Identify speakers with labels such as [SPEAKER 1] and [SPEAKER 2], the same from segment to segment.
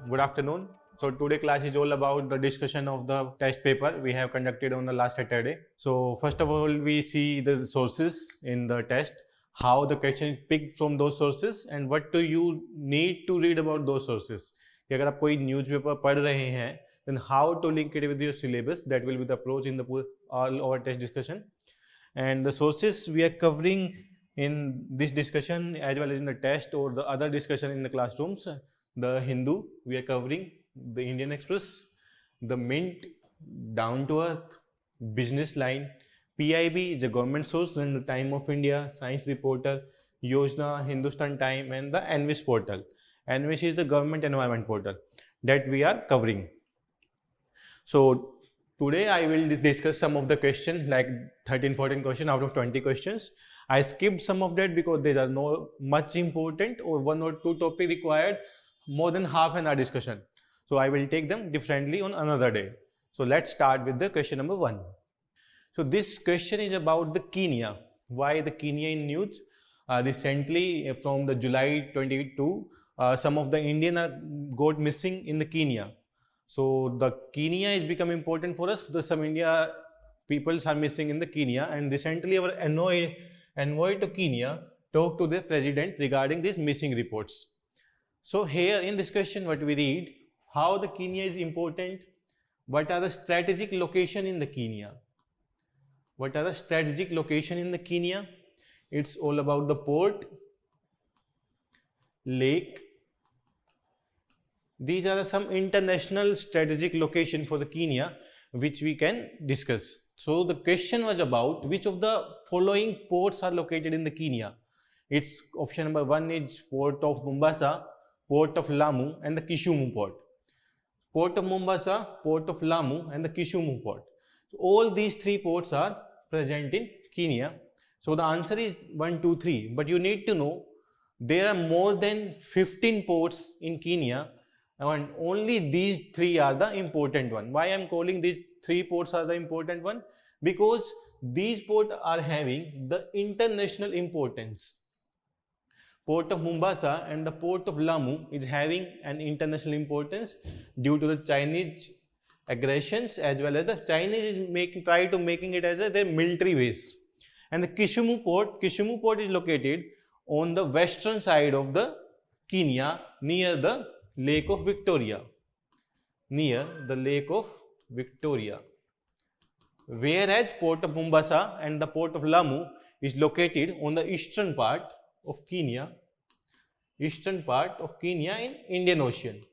[SPEAKER 1] good afternoon. So today class is all about the discussion of the test paper we have conducted on the last Saturday. So first of all, we see the sources in the test, how the question is picked from those sources and what do you need to read about those sources. कि अगर आप कोई newspaper पढ़ रहे हैं, then how to link it with your syllabus, that will be the approach in the all our test discussion. And the sources we are covering in this discussion as well as in the test or the other discussion in the classrooms. The Hindu we are covering, the Indian Express, the Mint, Down to Earth, Business Line, PIB is a government source, and the Time of India, Science Reporter, Yojana, Hindustan Time, and the NVIS portal. NVIS is the government environment portal that we are covering. So today I will discuss some of the questions, like 13-14 questions out of 20 questions. I skipped some of that because there are no much important or one or two topic required more than half an hour discussion. So I will take them differently on another day. So let's start with the question number 1. So this question is about the Kenya. Why the Kenya in news? Recently, from the July 22, some of the Indian got missing in the Kenya. So the Kenya is become important for us. The some India peoples are missing in the Kenya, and recently our envoy to Kenya talked to the president regarding these missing reports. So here in this question, what we read, how the Kenya is important, what are the strategic location in the Kenya? What are the strategic location in the Kenya? It's all about the port, lake. These are some international strategic location for the Kenya which we can discuss. So the question was about which of the following ports are located in the Kenya. It's option number 1 is port of Mombasa, port of Lamu, and the Kisumu port. Port of Mombasa, port of Lamu, and the Kisumu port. So all these three ports are present in Kenya. So the answer is 1, 2, 3. But you need to know there are more than 15 ports in Kenya, and only these three are the important one. Why I am calling these three ports are the important one? Because these ports are having the international importance. Port of Mombasa and the port of Lamu is having an international importance due to the Chinese aggressions, as well as the Chinese is try to making it as their military base. And the Kisumu port is located on the western side of the Kenya, near the Lake of Victoria. Near the Lake of Victoria. Whereas port of Mombasa and the port of Lamu is located on the eastern part of Kenya, in Indian Ocean.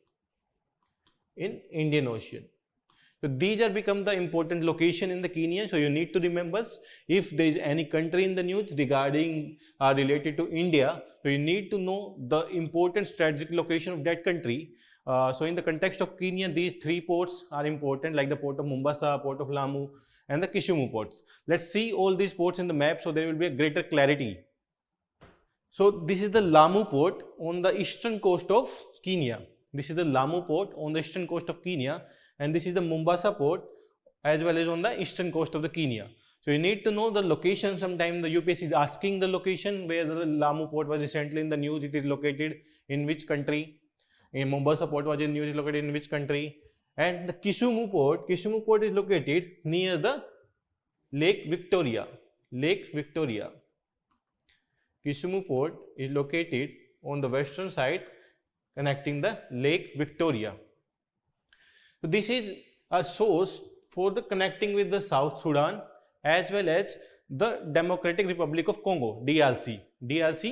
[SPEAKER 1] So these are become the important location in the Kenya. So you need to remember, if there is any country in the news regarding related to India, so you need to know the important strategic location of that country. So in the context of Kenya, these three ports are important, like the port of Mombasa, port of Lamu, and the Kisumu ports. Let's see all these ports in the map, so there will be a greater clarity. So this is the Lamu port on the eastern coast of Kenya. This is the Lamu port on the eastern coast of Kenya, and this is the Mombasa port as well as on the eastern coast of the Kenya. So you need to know the location. Sometimes the UPSC is asking the location where the Lamu port was recently in the news. It is located in which country? In Mombasa port was in news, is located in which country? And the Kisumu port is located near the Lake Victoria. Kisumu port is located on the western side, connecting the Lake Victoria. So this is a source for the connecting with the South Sudan as well as the Democratic Republic of Congo, DRC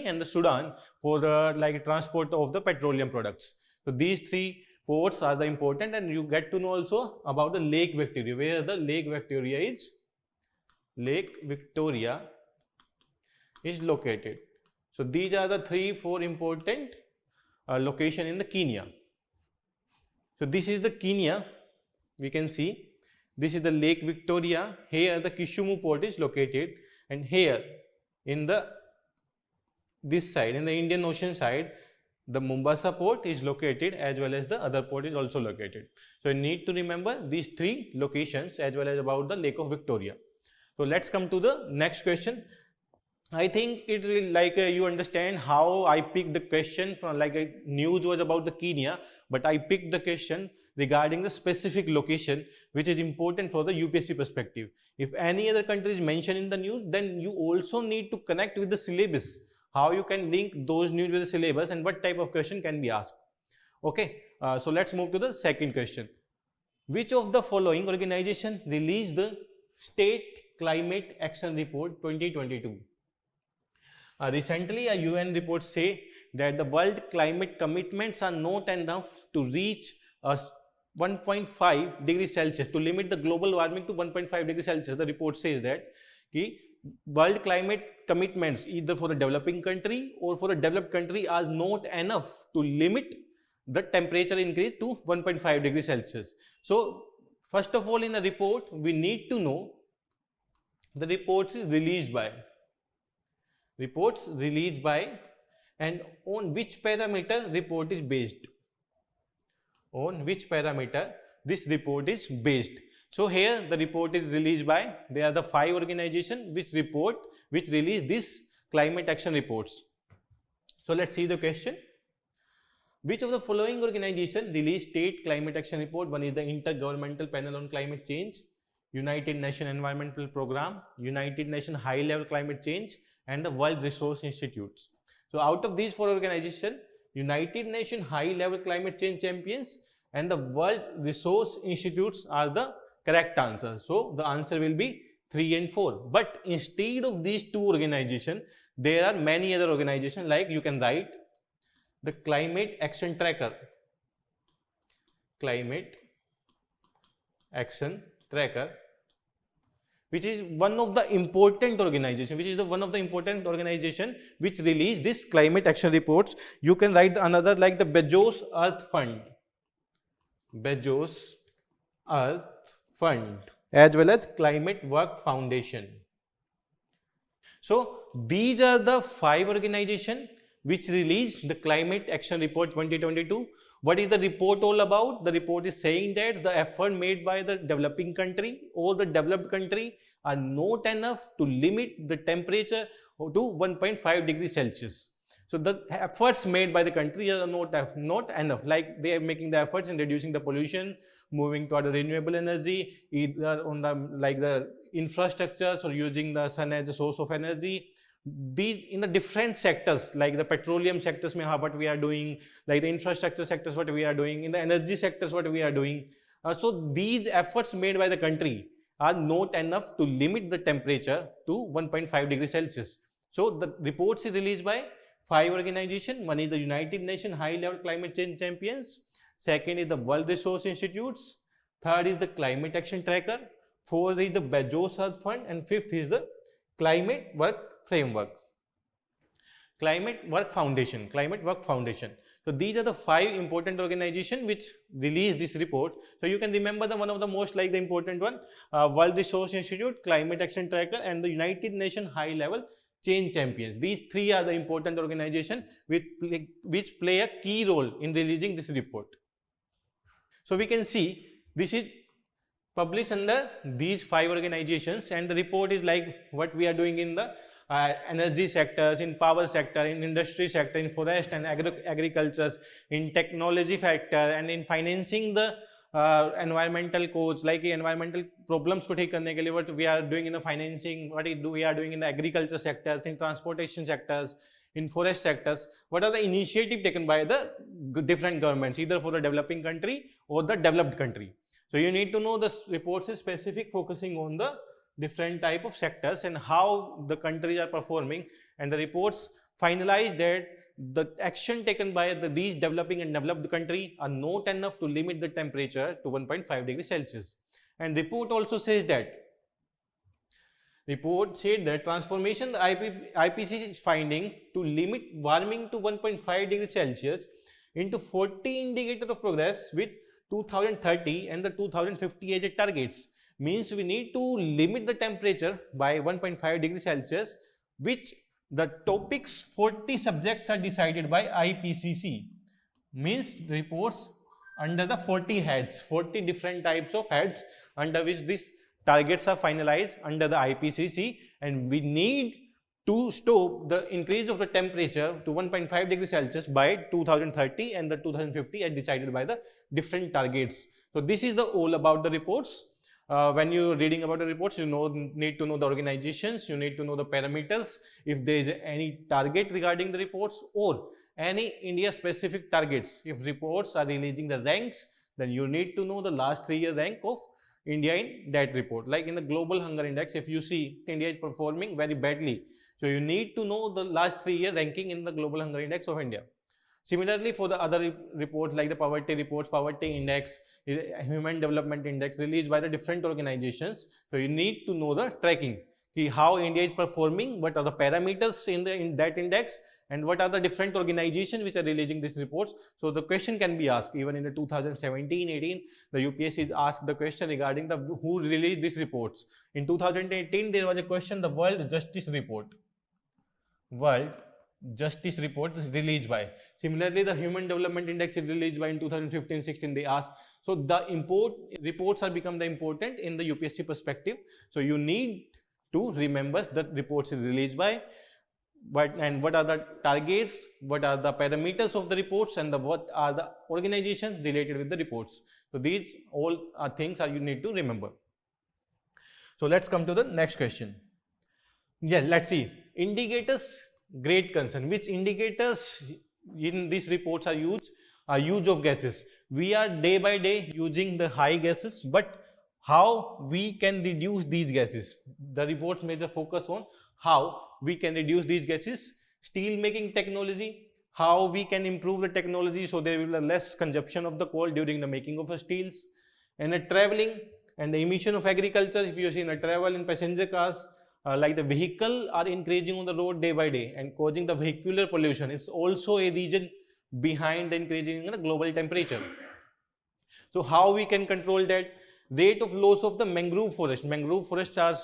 [SPEAKER 1] and the Sudan for the transport of the petroleum products. So these three ports are the important, and you get to know also about the Lake Victoria, where the Lake Victoria is located. So these are the 3-4 important location in the Kenya. So this is the Kenya. We can see this is the Lake Victoria. Here the Kisumu port is located, and here in this side, in the Indian Ocean side, the Mombasa port is located, as well as the other port is also located. So you need to remember these three locations as well as about the Lake of Victoria. So let's come to the next question. I think it will like you understand how I picked the question from like a news was about the Kenya, but I picked the question regarding the specific location which is important for the UPSC perspective. If any other country is mentioned in the news, then you also need to connect with the syllabus, how you can link those news with the syllabus and what type of question can be asked. Okay, so let's move to the second question. Which of the following organization released the State Climate Action Report 2022? Recently, a UN report say that the world climate commitments are not enough to reach a 1.5 degrees Celsius, to limit the global warming to 1.5 degrees Celsius. The report says that world climate commitments either for the developing country or for a developed country are not enough to limit the temperature increase to 1.5 degrees Celsius. So first of all, in the report, we need to know the reports is released by, and on which parameter report is based, on which parameter this report is based. So here the report is released by, there are the 5 organizations which release this climate action reports. So let's see the question. Which of the following organization released state climate action report? One is the Intergovernmental Panel on Climate Change, United Nations Environmental Program, United Nations High Level Climate Change, and the World Resource Institutes. So out of these 4 organizations, United Nations High Level Climate Change Champions and the World Resource Institutes are the correct answer. So the answer will be 3 and 4. But instead of these 2 organizations, there are many other organizations, like you can write the Climate Action Tracker, Climate Action Tracker, which is one of the important organization, which release this climate action reports. You can write another like the Bezos Earth Fund, Bezos Earth Fund, as well as Climate Work Foundation. So these are the 5 organizations which released the Climate Action Report 2022. What is the report all about? The report is saying that the effort made by the developing country or the developed country are not enough to limit the temperature to 1.5 degrees Celsius. So the efforts made by the country are not enough. Like they are making the efforts in reducing the pollution, moving toward renewable energy, either on the infrastructures or using the sun as a source of energy. These in the different sectors, like the petroleum sectors, what we are doing, like the infrastructure sectors, what we are doing, in the energy sectors, what we are doing. So these efforts made by the country are not enough to limit the temperature to 1.5 degrees Celsius. So the reports is released by 5 organizations. One is the United Nations High Level Climate Change Champions, second is the World Resource Institutes, third is the Climate Action Tracker, fourth is the Bezos Earth Fund, and fifth is the Climate Work Foundation. So these are the 5 important organizations which release this report. So you can remember the one of the most like the important one, World Resource Institute, Climate Action Tracker, and the United Nations High Level Change Champions. These 3 are the important organizations which play a key role in releasing this report. So we can see this is published under these 5 organizations, and the report is like what we are doing in the energy sectors, in power sector, in industry sector, in forest and agriculture, in technology sector, and in financing the environmental cause, like environmental problems ko theek karne ke liye what we are doing in the financing, we are doing in the agriculture sectors, in transportation sectors, in forest sectors. What are the initiative taken by the different governments, either for the developing country or the developed country. So you need to know the reports is specific, focusing on the different type of sectors and how the countries are performing, and the reports finalize that the action taken by these developing and developed country are not enough to limit the temperature to 1.5 degrees Celsius. And report also says that, transformation the IPCC findings to limit warming to 1.5 degrees Celsius into 40 indicators of progress with 2030 and the 2050 as targets. Means we need to limit the temperature by 1.5 degrees Celsius, which the topics 40 subjects are decided by IPCC. Means reports under the 40 heads, 40 different types of heads under which these targets are finalized under the IPCC, and we need to stop the increase of the temperature to 1.5 degrees Celsius by 2030 and the 2050 as decided by the different targets. So this is the all about the reports. When you're reading about the reports, you need to know the organizations, you need to know the parameters, if there is any target regarding the reports or any India specific targets. If reports are releasing the ranks, then you need to know the last 3-year rank of India in that report. Like in the global hunger index, if you see India is performing very badly, so you need to know the last 3-year ranking in the global hunger index of India. Similarly, for the other reports like the poverty reports, poverty index, human development index released by the different organizations, so you need to know the tracking, how India is performing, what are the parameters in that index, and what are the different organizations which are releasing these reports. So the question can be asked even in the 2017-18, the UPSC is asked the question regarding the who released these reports. In 2018 there was a question, the World Justice Report released by. Similarly, the Human Development Index is released by in 2015-16 they asked. So the reports are become the important in the UPSC perspective. So you need to remember that reports is released by, and what are the targets, what are the parameters of the reports, and what are the organizations related with the reports. So these all are things you need to remember. So let's come to the next question. Yeah, let's see. Indicators great concern. Which indicators in these reports are used? Use of gases. We are day by day using the high gases, but how we can reduce these gases? The reports major focus on how we can reduce these gases. Steel making technology, how we can improve the technology so there will be less consumption of the coal during the making of the steels. And the traveling and the emission of agriculture. If you see in a travel in passenger cars, like the vehicle are increasing on the road day by day and causing the vehicular pollution. It's also a reason behind the increasing the global temperature. So how we can control that? Rate of loss of the mangrove forest. Mangrove forests are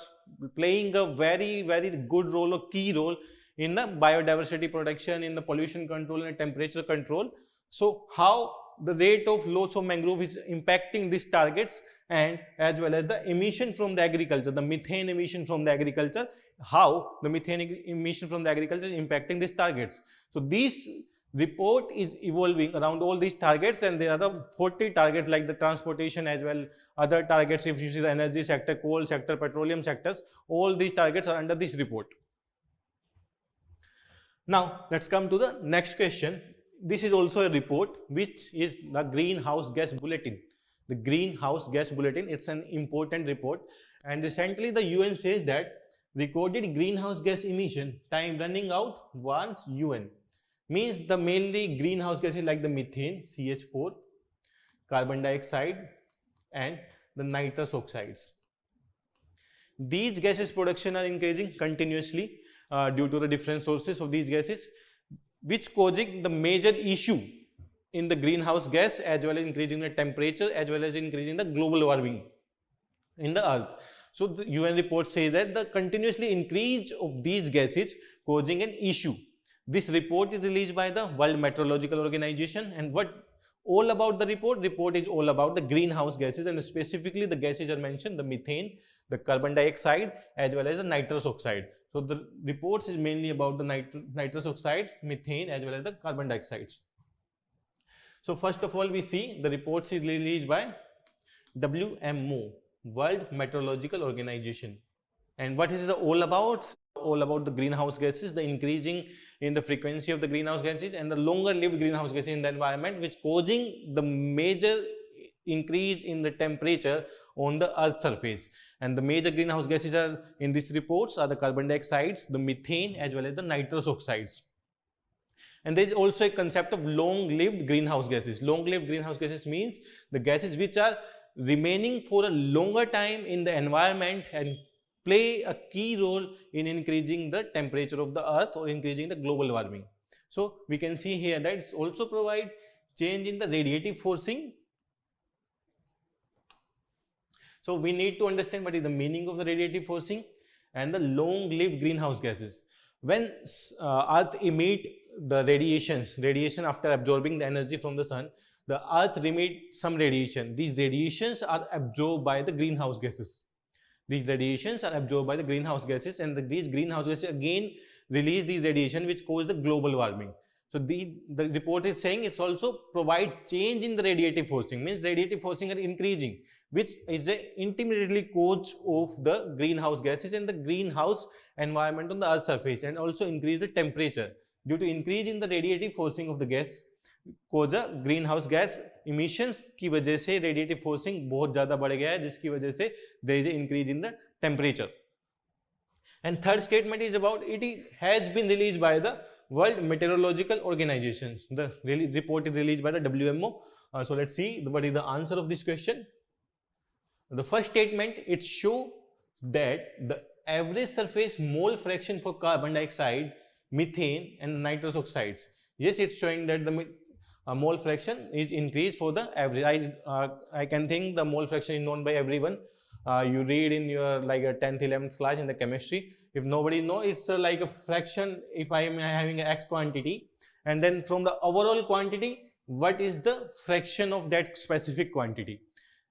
[SPEAKER 1] playing a very good role or key role in the biodiversity protection, in the pollution control and temperature control. So how the rate of loss of mangrove is impacting these targets, and as well as the emission from the agriculture, the methane emission from the agriculture, how the methane emission from the agriculture is impacting these targets. So this report is evolving around all these targets, and there are the 40 targets like the transportation as well, other targets. If you see the energy sector, coal sector, petroleum sectors, all these targets are under this report. Now let's come to the next question. This is also a report which is the greenhouse gas bulletin. The greenhouse gas bulletin, it's an important report, and recently the UN says that recorded greenhouse gas emission time running out once UN means the mainly greenhouse gases like the methane, CH4, carbon dioxide and the nitrous oxides. These gases production are increasing continuously due to the different sources of these gases, which causing the major issue in the greenhouse gas as well as increasing the temperature as well as increasing the global warming in the earth. So the UN report says that the continuously increase of these gases causing an issue. This report is released by the World Meteorological Organization, and what all about the report? Report is all about the greenhouse gases, and specifically the gases are mentioned, the methane, the carbon dioxide as well as the nitrous oxide. So the reports is mainly about the nitrous oxide, methane as well as the carbon dioxides. So first of all we see the reports is released by WMO, World Meteorological Organization. And what is it all about? All about the greenhouse gases, the increasing in the frequency of the greenhouse gases and the longer lived greenhouse gases in the environment, which causing the major increase in the temperature on the earth's surface. And the major greenhouse gases are in these reports are the carbon dioxides, the methane as well as the nitrous oxides. And there is also a concept of long-lived greenhouse gases. Long-lived greenhouse gases means the gases which are remaining for a longer time in the environment and play a key role in increasing the temperature of the earth or increasing the global warming. So we can see here that it's also provide change in the radiative forcing. So we need to understand what is the meaning of the radiative forcing and the long-lived greenhouse gases. When earth emit the radiation after absorbing the energy from the sun, the earth emit some radiation. These radiations are absorbed by the greenhouse gases. These radiations are absorbed by the greenhouse gases, and these greenhouse gases again release the radiation which cause the global warming. So the report is saying it's also provide change in the radiative forcing, means radiative forcing are increasing, which is a intimately cause of the greenhouse gases and the greenhouse environment on the earth surface, and also increase the temperature due to increase in the radiative forcing of the gas cause a green house gas emissions की वजह से radiative forcing बहुत ज़्यादा बढ़ गया है, जिसकी वजह से there is increase in the temperature. And third statement is about it has been released by the World Meteorological Organization. The report is released by the WMO. So let's see what is the answer of this question. The first statement, it shows that the average surface mole fraction for carbon dioxide, methane and nitrous oxides. Yes, it's showing that the mole fraction is increased for the average. I can think the mole fraction is known by everyone. You read in your like a 10th 11th class in the chemistry. If nobody know, it's like a fraction. If I am having an x quantity, and then from the overall quantity, what is the fraction of that specific quantity?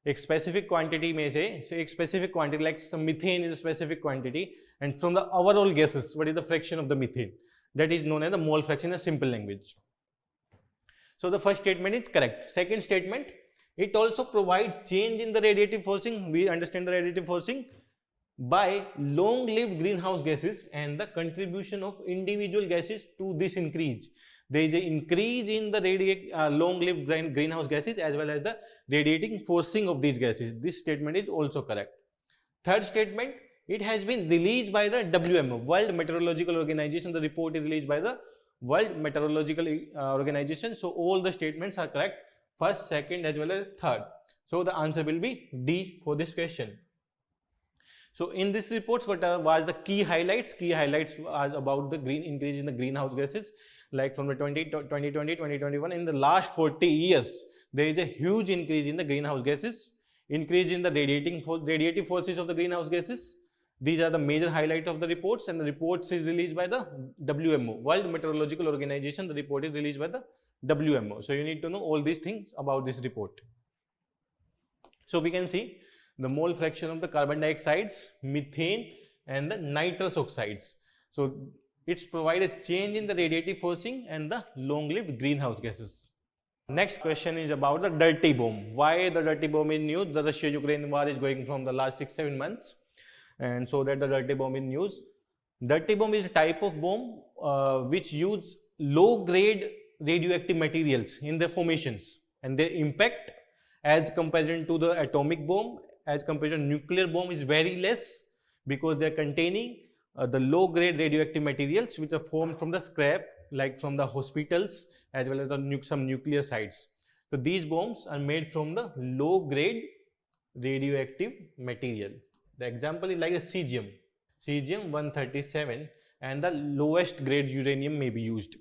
[SPEAKER 1] एक specific quantity में से, so एक specific quantity like some methane is a specific quantity, and from the overall gases, what is the fraction of the methane? That is known as the mole fraction in a simple language. So the first statement is correct. Second statement, it also provides change in the radiative forcing. We understand the radiative forcing by long-lived greenhouse gases and the contribution of individual gases to this increase. There is an increase in the long-lived greenhouse gases as well as the radiating forcing of these gases. This statement is also correct. Third statement, it has been released by the WMO, World Meteorological Organization. The report is released by the World Meteorological Organization. So all the statements are correct, first, second as well as third. So the answer will be D for this question. So in this report, what was the key highlights? Key highlights are about the increase in the greenhouse gases, like from the 2020, 2021. In the last 40 years, there is a huge increase in the greenhouse gases, increase in the radiative forces of the greenhouse gases. These are the major highlights of the reports, and the reports is released by the WMO, World Meteorological Organization. The report is released by the WMO. So you need to know all these things about this report. So we can see the mole fraction of the carbon dioxides, methane and the nitrous oxides. So it's provided a change in the radiative forcing and the long-lived greenhouse gases. Next question is about the dirty bomb. Why the dirty bomb is used? The Russia-Ukraine war is going from the last 6-7 months, and so that the dirty bomb is used. Dirty bomb is a type of bomb which use low-grade radioactive materials in their formations, and their impact as comparison to the atomic bomb, as compared to nuclear bomb, is very less, because they are containing the low-grade radioactive materials which are formed from the scrap, like from the hospitals as well as some nuclear sites. So these bombs are made from the low-grade radioactive material. The example is like a cesium-137, and the lowest grade uranium may be used.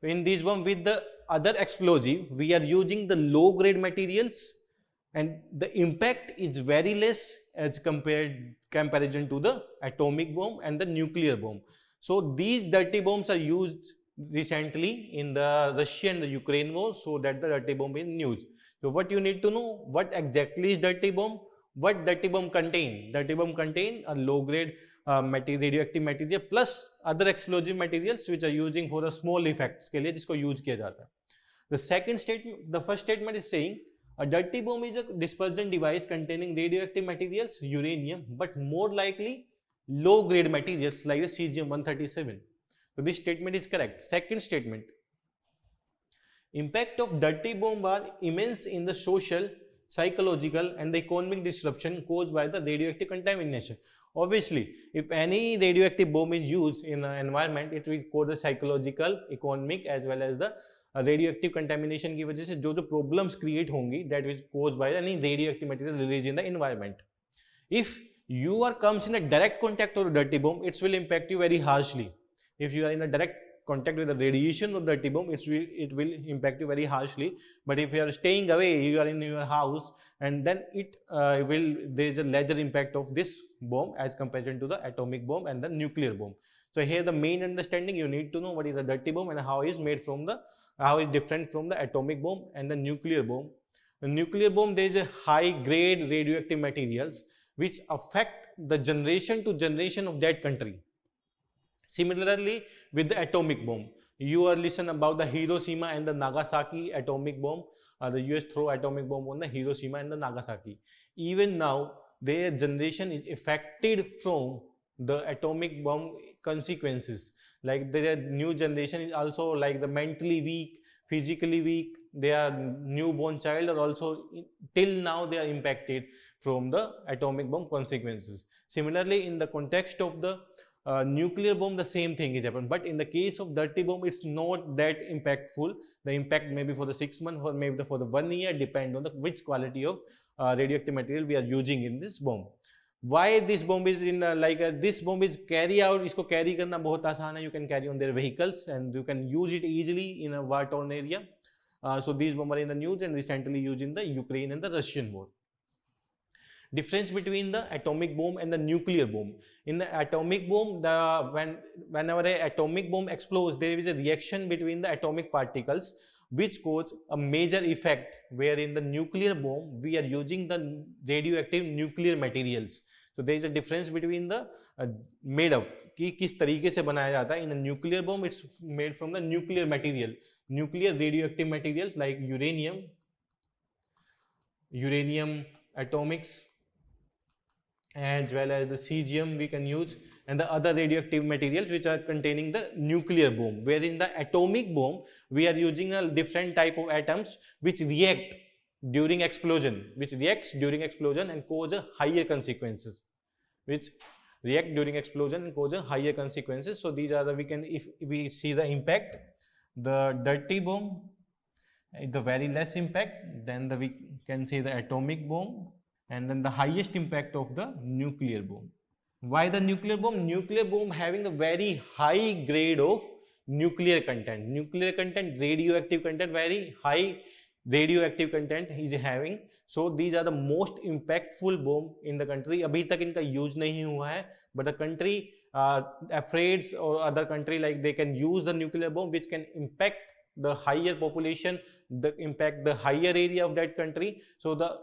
[SPEAKER 1] In this one, with the other explosive, we are using the low-grade materials, and the impact is very less as comparison to the atomic bomb and the nuclear bomb. So these dirty bombs are used recently in the Russia and the Ukraine war, so that the dirty bomb is used. So what you need to know, what exactly is dirty bomb? What dirty bomb contain? Dirty bomb contain a low-grade radioactive material plus other explosive materials which are using for the small effects के लिए जिसको use किया जाता है. The second statement, the first statement is saying a dirty bomb is a dispersion device containing radioactive materials, uranium, but more likely low-grade materials like the cesium-137. So this statement is correct. Second statement, impact of dirty bomb are immense in the social, psychological and the economic disruption caused by the radioactive contamination. Obviously, if any radioactive bomb is used in an environment, it will cause the psychological, economic as well as the radioactive contamination की वजह से जो problems create होंगी, that is caused by any radioactive material released in the environment. If you are comes in a direct contact with a dirty bomb, it will impact you very harshly. If you are in a direct contact with the radiation of dirty bomb, it will impact you very harshly. But if you are staying away, you are in your house, and then there is a lesser impact of this bomb as compared to the atomic bomb and the nuclear bomb. So here the main understanding, you need to know what is a dirty bomb and how is made from the how is different from the atomic bomb and the nuclear bomb. The nuclear bomb, there is a high grade radioactive materials which affect the generation to generation of that country. Similarly, with the atomic bomb, you are listening about the Hiroshima and the Nagasaki atomic bomb. The US throw atomic bomb on the Hiroshima and the Nagasaki. Even now, their generation is affected from the atomic bomb consequences. Like their new generation is also like the mentally weak, physically weak. Their newborn child are also till now they are impacted from the atomic bomb consequences. Similarly, in the context of the nuclear bomb, the same thing is happened, but in the case of dirty bomb, it's not that impactful. The impact maybe for the 6 months or maybe for the 1 year, depend on the which quality of radioactive material we are using in this bomb. Why this bomb is in this bomb is carry out, इसको carry करना बहुत आसान है. You can carry on their vehicles and you can use it easily in a war-torn area. So these bombs are in the news and recently used in the Ukraine and the Russian war. Difference between the atomic bomb and the nuclear bomb. In the atomic bomb, whenever an atomic bomb explodes, there is a reaction between the atomic particles which cause a major effect, where in the nuclear bomb we are using the radioactive nuclear materials. So there is a difference between the made of कि किस तरीके से बनाया जाता है. In a nuclear bomb, it's made from the nuclear material, nuclear radioactive materials like uranium atomics, as well as the cesium we can use, and the other radioactive materials which are containing the nuclear bomb. Where in the atomic bomb we are using a different type of atoms which react during explosion, and cause a higher consequences. So these are the, we can, if we see the impact, the dirty bomb, the very less impact, then we can see the atomic bomb, and then the highest impact of the nuclear bomb. Why the nuclear bomb? Nuclear bomb having a very high grade of nuclear content, radioactive content, very high radioactive content is having. So these are the most impactful bomb in the country. अभी तक इनका use नहीं हुआ है, but the country afraid, or other country like they can use the nuclear bomb which can impact the higher population, impact the higher area of that country. So the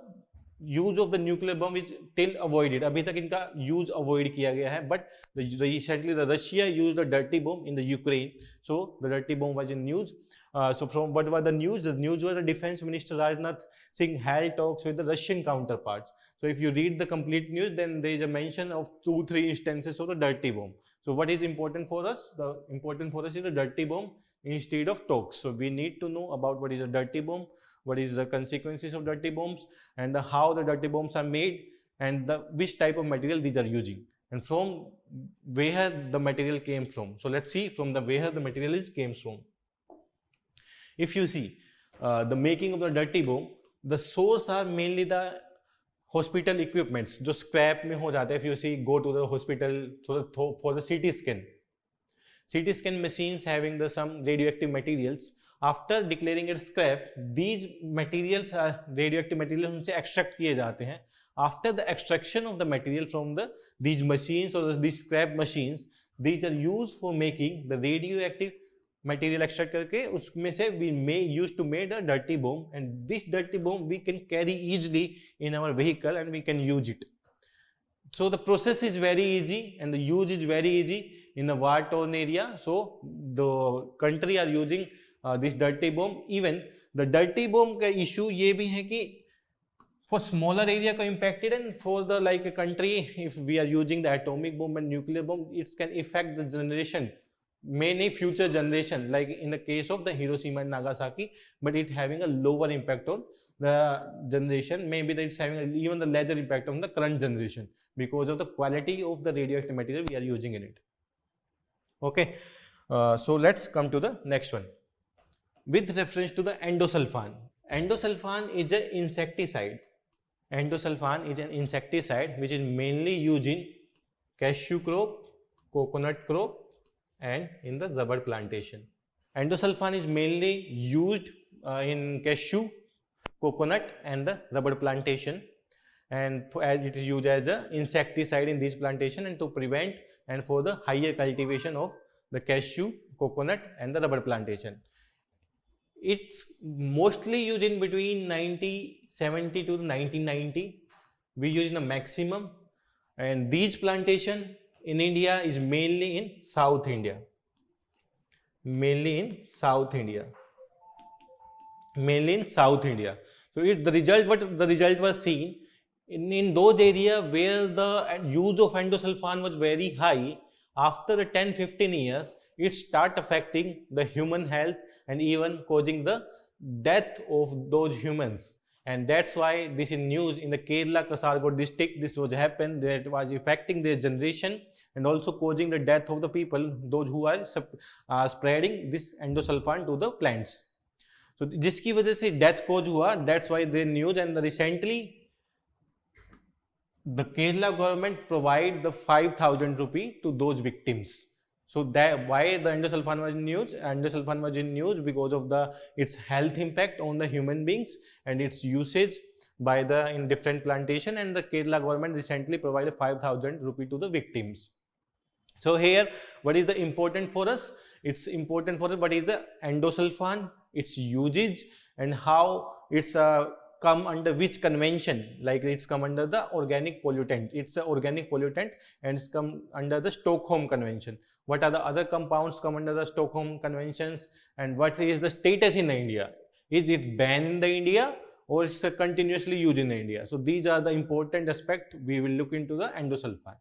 [SPEAKER 1] use of the nuclear bomb is till avoided. अभी तक इनका use avoid किया गया है, but recently the Russia used the dirty bomb in the Ukraine. So the dirty bomb was in news. So from what was the news? The news was the Defense Minister Rajnath Singh held talks with the Russian counterparts. So if you read the complete news, then there is a mention of 2-3 instances of the dirty bomb. So what is important for us? The important for us is the dirty bomb instead of talks. So we need to know about what is a dirty bomb, what is the consequences of dirty bombs, and how the dirty bombs are made, and which type of material these are using, and from where the material came from. So let's see from where the material came from. If you see the making of the dirty bomb, the source are mainly the hospital equipments जो scrap में हो जाते हैं. If you see, go to the hospital for the CT scan machines having some radioactive materials. After declaring it scrap, these materials are radioactive materials, उनसे extract किए जाते हैं. After the extraction of the material from these machines or these scrap machines, these are used for making the radioactive material. Extract करके उसमें से we used to make a dirty bomb, and this dirty bomb we can carry easily in our vehicle and we can use it. So the process is very easy and the use is very easy in the war-torn area. So the country are using this dirty bomb. Even the dirty bomb का issue ये भी है कि for smaller area का impacted, and for the like a country, if we are using the atomic bomb and nuclear bomb, it can affect the generation, many future generation, like in the case of the Hiroshima and Nagasaki, but it having a lower impact on the generation. Maybe that it's having even the larger impact on the current generation because of the quality of the radioactive material we are using in it. Okay, so let's come to the next one. With reference to the endosulfan. Endosulfan is an insecticide. Endosulfan is an insecticide which is mainly used in cashew crop, coconut crop, and in the rubber plantation. Endosulfan is mainly used in cashew, coconut, and the rubber plantation, and as it is used as an insecticide in this plantation and to prevent and for the higher cultivation of the cashew, coconut, and the rubber plantation. It's mostly used in between 1970 to 1990. We use in a maximum, and these plantation in India is mainly in South India. Mainly in South India. Mainly in South India. So the result was seen in those areas where the use of endosulfan was very high. After the 10-15 years, it start affecting the human health and even causing the death of those humans. And that's why this is news in the Kerala Kasaragod district. This was happened, that was affecting their generation and also causing the death of the people, those who are spreading this endosulfan to the plants. So जिसकी वजह से death कोज हुआ, that's why they news and recently the Kerala government provide the 5,000 rupee to those victims. So that why the endosulfan was in news? Endosulfan was in news because of its health impact on the human beings and its usage by in different plantation, and the Kerala government recently provided 5,000 rupee to the victims. So here, what is the important for us? It's important for us what is the endosulfan, its usage, and how it's come under which convention. Like it's come under the organic pollutant. It's an organic pollutant and it's come under the Stockholm Convention. What are the other compounds come under the Stockholm Conventions, and what is the status in India? Is it banned in the India or it's continuously used in India? So these are the important aspects we will look into the endosulfan.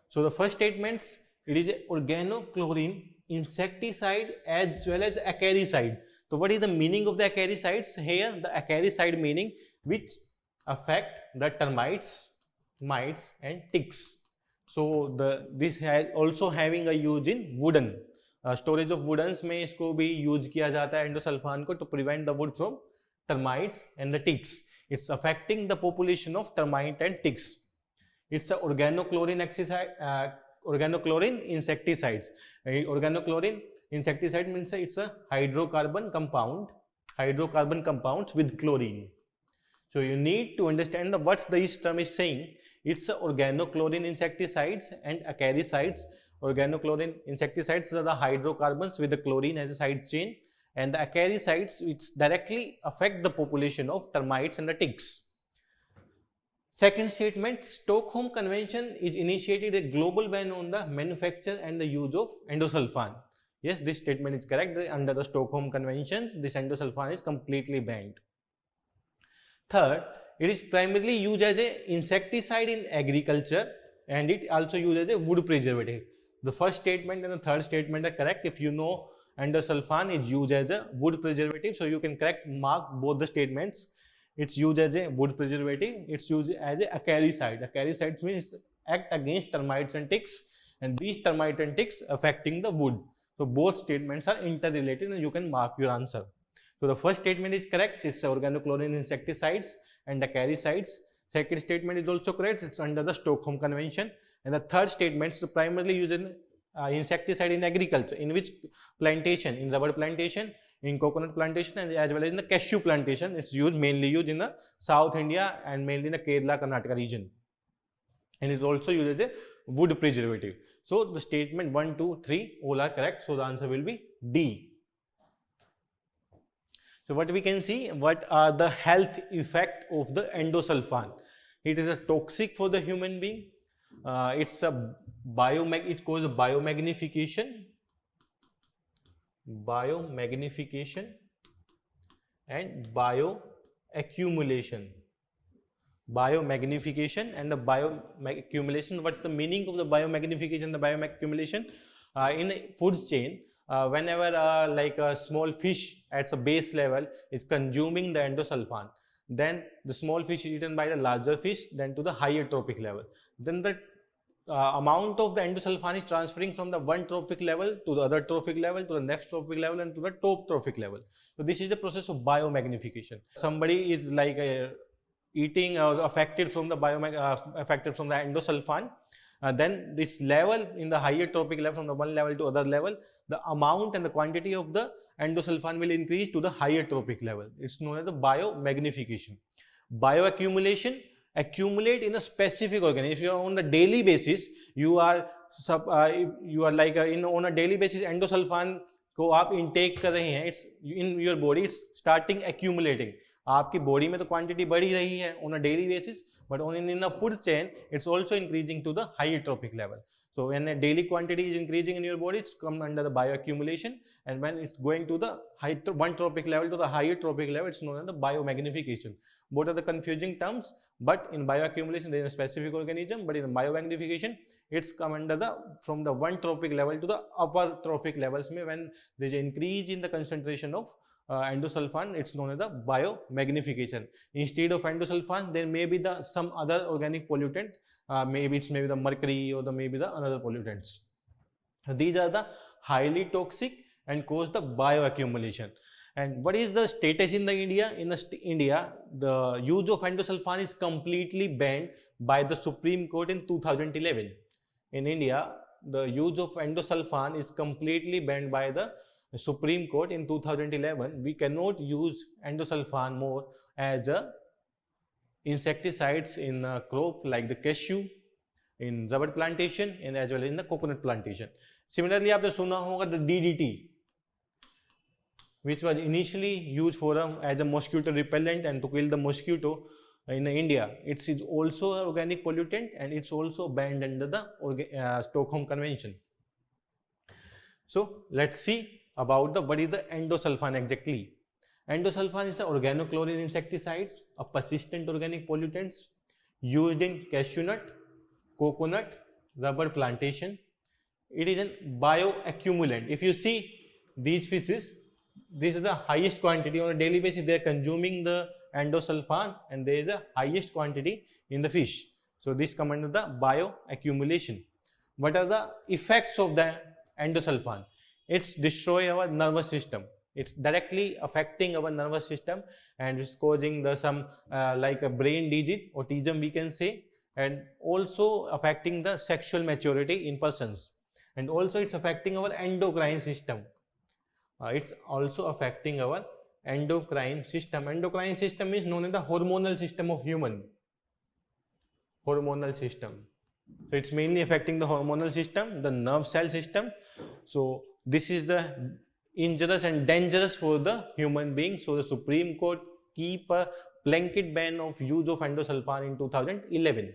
[SPEAKER 1] So the first statements, it is organochlorine insecticide as well as acaricide. So what is the meaning of the acaricides? Here the acaricide meaning which affect the termites, mites and ticks. So this has also having a use in wooden storage of woodens में इसको भी use किया जाता है endosulfan को to prevent the wood from termites and the ticks. It's affecting the population of termite and ticks. It's a organochlorine insecticides. Organochlorine insecticide means it's a hydrocarbon compounds with chlorine. So you need to understand what this term is saying. It's a organochlorine insecticides and acaricides. Organochlorine insecticides are the hydrocarbons with the chlorine as a side chain, and the acaricides which directly affect the population of termites and the ticks. Second statement, Stockholm Convention is initiated a global ban on the manufacture and the use of endosulfan. Yes, this statement is correct. Under the Stockholm Convention, this endosulfan is completely banned. Third, it is primarily used as an insecticide in agriculture and it also used as a wood preservative. The first statement and the third statement are correct. If you know endosulfan is used as a wood preservative, so you can mark both the statements. It's used as a wood preservative, it's used as a acaricide. Acaricide means act against termites and ticks, and these termites and ticks affecting the wood. So both statements are interrelated and you can mark your answer. So the first statement is correct, it's organochlorine insecticides and acaricides. Second statement is also correct, it's under the Stockholm Convention. And the third statement is primarily used in insecticide in agriculture. In which plantation? In rubber plantation, in coconut plantation, and as well as in the cashew plantation. It's mainly used in the South India and mainly in the Kerala, Karnataka region. And it's also used as a wood preservative. So the statement 1, 2, 3 all are correct. So the answer will be D. So what we can see, what are the health effect of the endosulfan? It is a toxic for the human being. It's a it causes biomagnification and bioaccumulation. Biomagnification and the bioaccumulation. What's the meaning of the biomagnification and the bioaccumulation? In the food chain, whenever like a small fish at a base level is consuming the endosulfan, then the small fish is eaten by the larger fish, then to the higher trophic level. Then the amount of the endosulfan is transferring from the one trophic level to the other trophic level, to the next trophic level, and to the top trophic level. So this is the process of biomagnification. Somebody is like eating or affected from the endosulfan, then this level in the higher trophic level, from the one level to other level, the amount and the quantity of the endosulfan will increase to the higher trophic level. It's known as the biomagnification. Bioaccumulation, accumulate in a specific organ. If you are on the daily basis, you are like on a daily basis endosulfan को आप intake कर रहे हैं, it's in your body, it's starting accumulating. आपकी body में तो quantity बढ़ी रही है on a daily basis, but only in the food chain, it's also increasing to the higher trophic level. So when a daily quantity is increasing in your body, it's come under the bioaccumulation, and when it's going to the one trophic level to the higher trophic level, it's known as the biomagnification. Both are the confusing terms, but in bioaccumulation there is a specific organism, but in biomagnification it's come under the from the one trophic level to the upper trophic levels. When there is an increase in the concentration of endosulfan, it's known as the biomagnification. Instead of endosulfan, there may be the some other organic pollutant. Maybe the mercury or maybe the another pollutants. These are the highly toxic and cause the bioaccumulation. And what is the status in the India? In India, the use of endosulfan is completely banned by the Supreme Court in 2011. In India, the use of endosulfan is completely banned by the Supreme Court in 2011. We cannot use endosulfan more as a insecticides in crop like the cashew, in rubber plantation, and as well as in the coconut plantation. Similarly, आपने सुना होगा the DDT, which was initially used for as a mosquito repellent and to kill the mosquito in India. It is also an organic pollutant and it's also banned under the Stockholm Convention. So let's see about what is the endosulfan exactly. Endosulfan is an organochlorine insecticides, a persistent organic pollutants used in cashew nut, coconut, rubber plantation. It is a bioaccumulant. If you see these fishes, this is the highest quantity on a daily basis. They are consuming the endosulfan, and there is a highest quantity in the fish. So this comes under the bioaccumulation. What are the effects of the endosulfan? It's destroy our nervous system. It's directly affecting our nervous system and it's causing the some like a brain disease, autism we can say, and also affecting the sexual maturity in persons. And also it's affecting our endocrine system. It's also affecting our endocrine system. Endocrine system is known as the hormonal system of human. Hormonal system. So it's mainly affecting the hormonal system, the nerve cell system. So this is the injurious and dangerous for the human being. So the Supreme Court keep a blanket ban of use of endosulfan in 2011.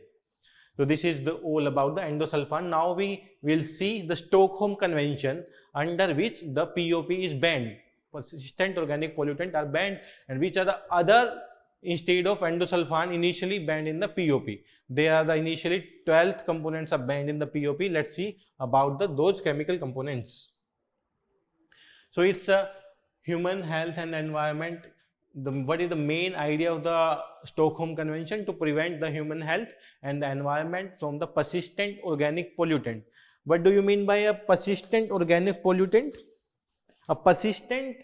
[SPEAKER 1] So this is all about the endosulfan. Now we will see the Stockholm Convention, under which the POP is banned. Persistent organic pollutants are banned, and which are the other instead of endosulfan initially banned in the POP. They are the initially 12 components are banned in the POP. Let's see about those chemical components. So it's a human health and environment. What is the main idea of the Stockholm Convention? To prevent the human health and the environment from the persistent organic pollutant. What do you mean by a persistent organic pollutant? A persistent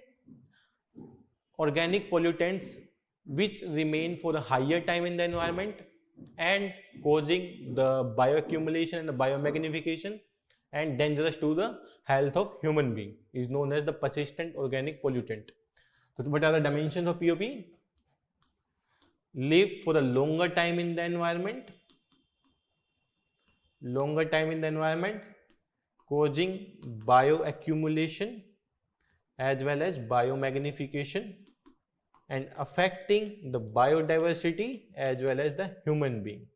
[SPEAKER 1] organic pollutants which remain for a higher time in the environment and causing the bioaccumulation and the biomagnification and dangerous to the health of human being is known as the persistent organic pollutant. So what are the dimensions of POP? Live for a longer time in the environment, causing bioaccumulation as well as biomagnification and affecting the biodiversity as well as the human being.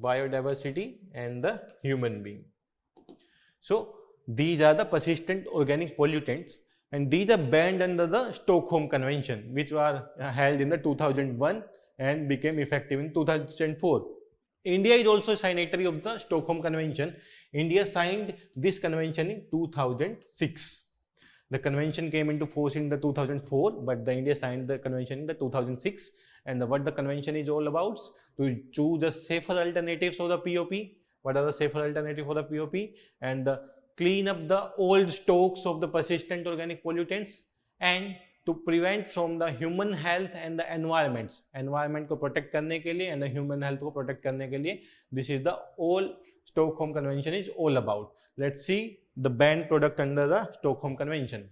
[SPEAKER 1] Biodiversity and the human being. So these are the persistent organic pollutants, and these are banned under the Stockholm Convention, which were held in the 2001 and became effective in 2004. India is also a signatory of the Stockholm Convention. India signed this convention in 2006. The convention came into force in the 2004, but the India signed the convention in the 2006. And what the convention is all about? To choose the safer alternatives of the POP. What are the safer alternatives for the POP? And clean up the old stocks of the persistent organic pollutants, and to prevent from the human health and the environments. Environment को protect करने के लिए and the human health को protect करने के लिए. This is the all Stockholm Convention is all about. Let's see the banned product under the Stockholm Convention.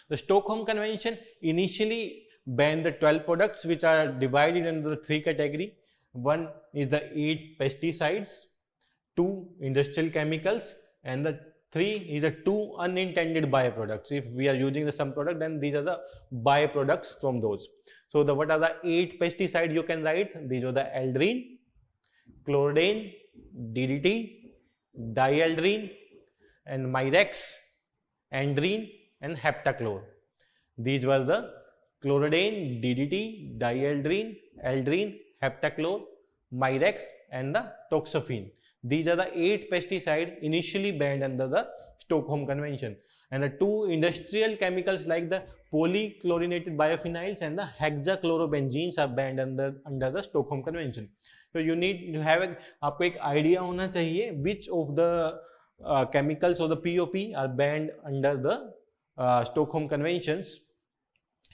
[SPEAKER 1] The Stockholm Convention initially banned the 12 products which are divided into the 3 categories. One is the 8 pesticides, 2 industrial chemicals, and the 3 is the 2 unintended byproducts. If we are using the some product, then these are the byproducts from those. So what are the 8 pesticides you can write? These are the aldrin, chlordane, DDT, dieldrin, and Mirex, andrine, and heptachlor. These were the chlordane, DDT, dieldrin, aldrin, heptachlor, Mirex, and the toxaphene. These are the 8 pesticides initially banned under the Stockholm Convention. And the 2 industrial chemicals like the polychlorinated biophenyls and the hexachlorobenzenes are banned under the Stockholm Convention. So you need to have आपको एक idea होना चाहिए which of the chemicals or the POP are banned under the Stockholm Conventions.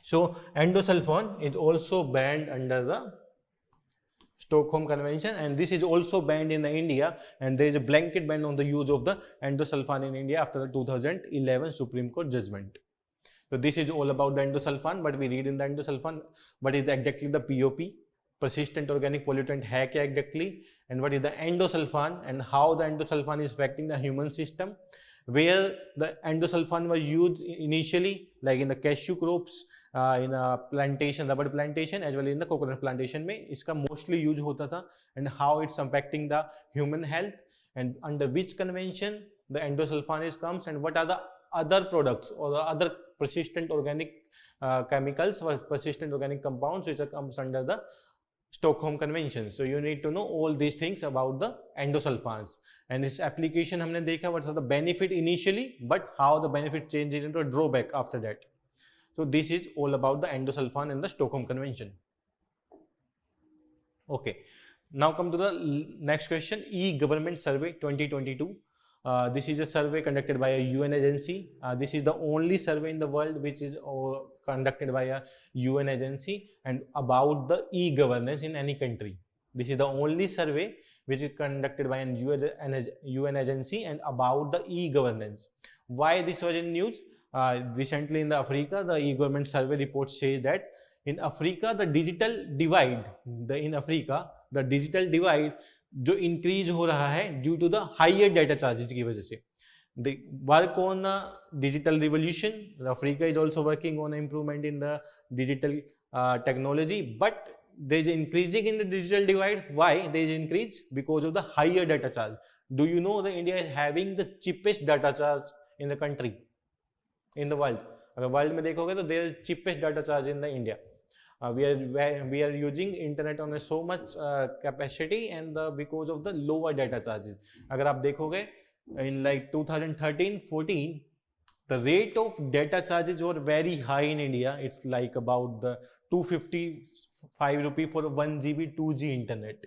[SPEAKER 1] So endosulfan is also banned under the Stockholm Convention, and this is also banned in India, and there is a blanket ban on the use of the endosulfan in India after the 2011 Supreme Court judgment. So this is all about the endosulfan, but we read in the endosulfan what is exactly the POP, persistent organic pollutant है क्या exactly, and what is the endosulfan and how the endosulfan is affecting the human system, where the endosulfan was used initially like in the cashew crops, in a plantation, rubber plantation, as well as in the coconut plantation में इसका mostly use होता था, and how it's impacting the human health, and under which convention the endosulfan is comes, and what are the other products or the other persistent organic chemicals or persistent organic compounds which are comes under the Stockholm Convention. So you need to know all these things about the endosulfans, and its application हमने देखा what are the benefit initially, but how the benefit changes into a drawback after that. So this is all about the endosulfan and the Stockholm Convention. Okay, now come to the next question. E-Government Survey 2022. This is a survey conducted by a UN agency. This is the only survey in the world which is conducted by a UN agency and about the e-governance in any country. This is the only survey which is conducted by an UN agency and about the e-governance. Why this was in news? Recently in the Africa, the e-government survey report says that in Africa the digital divide, the digital divide जो increase हो रहा है due to the higher data charges की वजह से. They work on digital revolution. Africa is also working on improvement in the digital technology, but there is increasing in the digital divide. Why there is increase? Because of the higher data charge. Do you know that India is having the cheapest data charge in the country, in the world? अगर world में देखोगे तो there is cheapest data charge in the India. We are using internet on a so much capacity and because of the lower data charges. अगर आप देखोगे in like 2013-14, the rate of data charges were very high in India. It's like about the 255 rupee for the 1 GB 2G internet.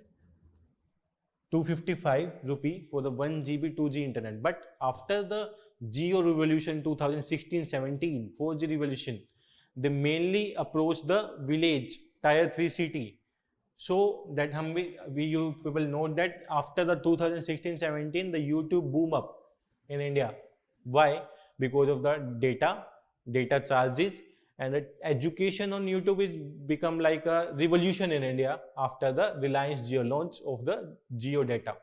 [SPEAKER 1] 255 rupee for the 1 GB 2G internet. But after the Geo revolution 2016-17, 4G revolution, they mainly approach the village, tier 3 city. So that you people know that after the 2016-17, the YouTube boom up in India. Why? Because of the data charges, and the education on YouTube is become like a revolution in India after the Reliance Jio launch of the Jio data.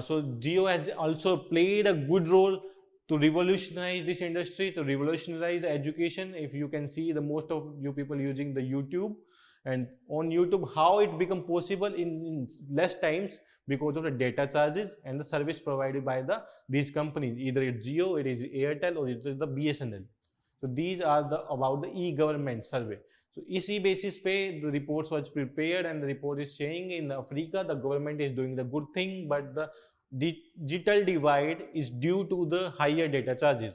[SPEAKER 1] So Jio has also played a good role to revolutionize this industry, to revolutionize the education. If you can see the most of you people using the YouTube, and on YouTube how it become possible in less times because of the data charges and the service provided by these companies, either it's Jio, it is Airtel, or it is the BSNL. So these are about the e-government survey. So इसी basis पे the reports was prepared, and the report is saying in Africa the government is doing the good thing, but the digital divide is due to the higher data charges.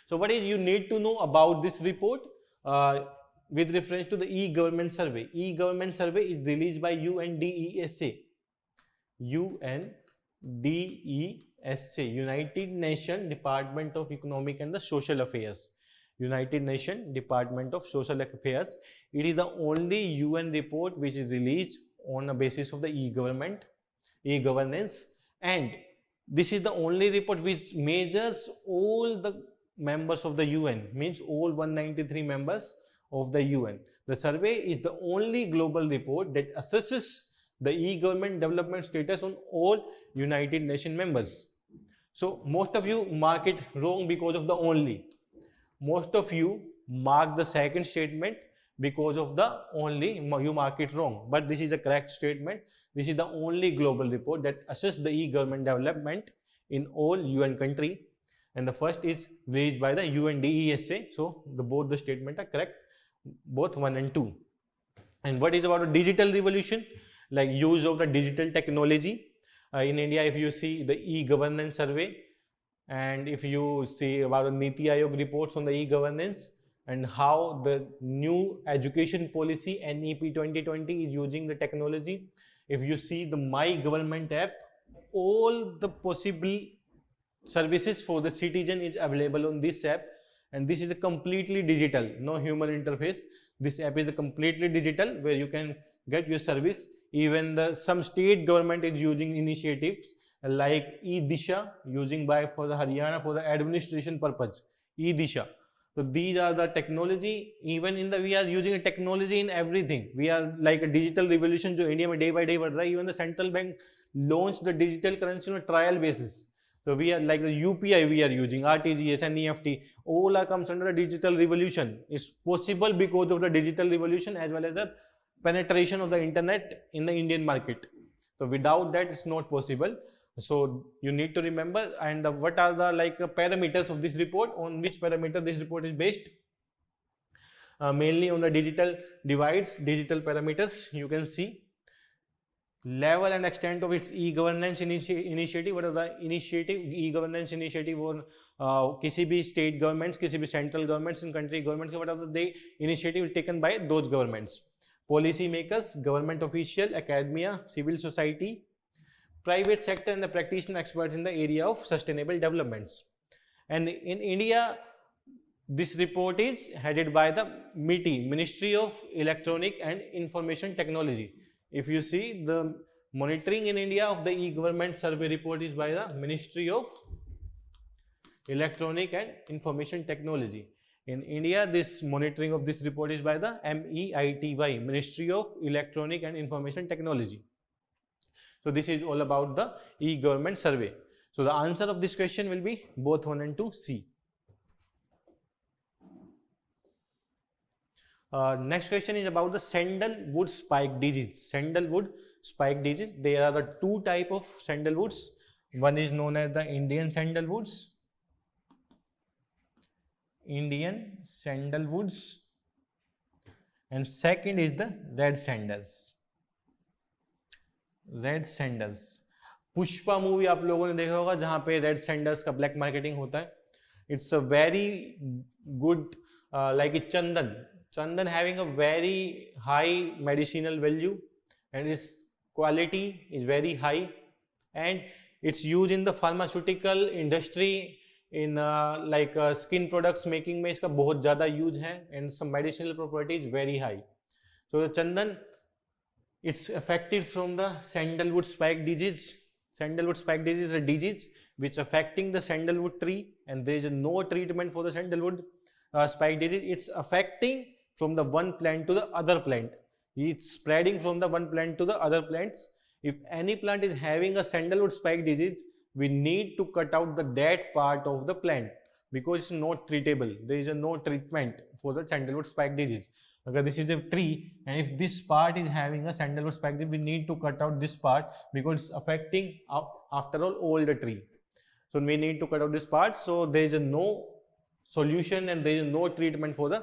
[SPEAKER 1] So what is you need to know about this report with reference to the e-government survey? E-government survey is released by UNDESA. United Nations Department of Economic and the Social Affairs. United Nations Department of Social Affairs. It is the only UN report which is released on the basis of the e-governance, and this is the only report which measures all the members of the UN, means all 193 members of the UN. The survey is the only global report that assesses the e-government development status on all United Nations members. So most of you mark it wrong because of the only. Most of you mark the second statement because of the only, you mark it wrong, but this is a correct statement. This is the only global report that assesses the e-government development in all UN country, and the first is released by the UNDESA. So both the statements are correct, both 1 and 2. And what is about the digital revolution, like use of the digital technology in India? If you see the e-governance survey, and if you see about the Niti Aayog reports on the e-governance and how the new education policy NEP 2020 is using the technology, if you see the My Government app, all the possible services for the citizen is available on this app, and this is a completely digital, no human interface. This app is a completely digital where you can get your service. Even some state government is using initiatives like e-Disha, using by for the Haryana for the administration purpose, e-Disha. So these are the technology. Even in the, we are using a technology in everything. We are like a digital revolution जो India में day by day बढ़ रहा है. Even the central bank launched the digital currency on a trial basis. So we are like the UPI we are using, RTGS, NEFT, all are comes under the digital revolution. It's possible because of the digital revolution as well as the penetration of the internet in the Indian market. So without that, it's not possible. So you need to remember. And what are the parameters of this report? On which parameter this report is based? Mainly on the digital divides, digital parameters. You can see level and extent of its e-governance initiative. What are the initiative, e-governance initiative on किसी भी state governments, किसी भी central governments and country governments, what are the initiative taken by those governments? Policy makers, government official, academia, civil society, private sector and the practitioner experts in the area of sustainable developments. And in India, this report is headed by the MITI, Ministry of Electronic and Information Technology. If you see the monitoring in India of the e-government survey report is by the Ministry of Electronic and Information Technology. In India, this monitoring of this report is by the MEITY, Ministry of Electronic and Information Technology. So this is all about the e-government survey. So the answer of this question will be both 1 and 2, C. Next question is about the sandalwood spike disease. Sandalwood spike disease. There are the two type of sandalwoods. One is known as the Indian sandalwoods. Indian sandalwoods. And second is the red sandals. Red sandals. Pushpa movie आप लोगों ने देखा होगा जहां पे red sandals का black marketing होता है. It's a very good like chandan having a very high medicinal value and its quality is very high and its use in the pharmaceutical industry in like skin products making में इसका बहुत ज़्यादा use है and some medicinal property is very high. So the chandan it's affected from the sandalwood spike disease. Sandalwood spike disease is a disease which affecting the sandalwood tree, and there is no treatment for the sandalwood spike disease. It's affecting from the one plant to the other plant. It's spreading from the one plant to the other plants. If any plant is having a sandalwood spike disease, we need to cut out the dead part of the plant because it's not treatable. There is no treatment for the sandalwood spike disease. Okay, this is a tree, and if this part is having a sandalwood spike, we need to cut out this part because it's affecting after all the tree. So we need to cut out this part. So there is no solution and there is no treatment for the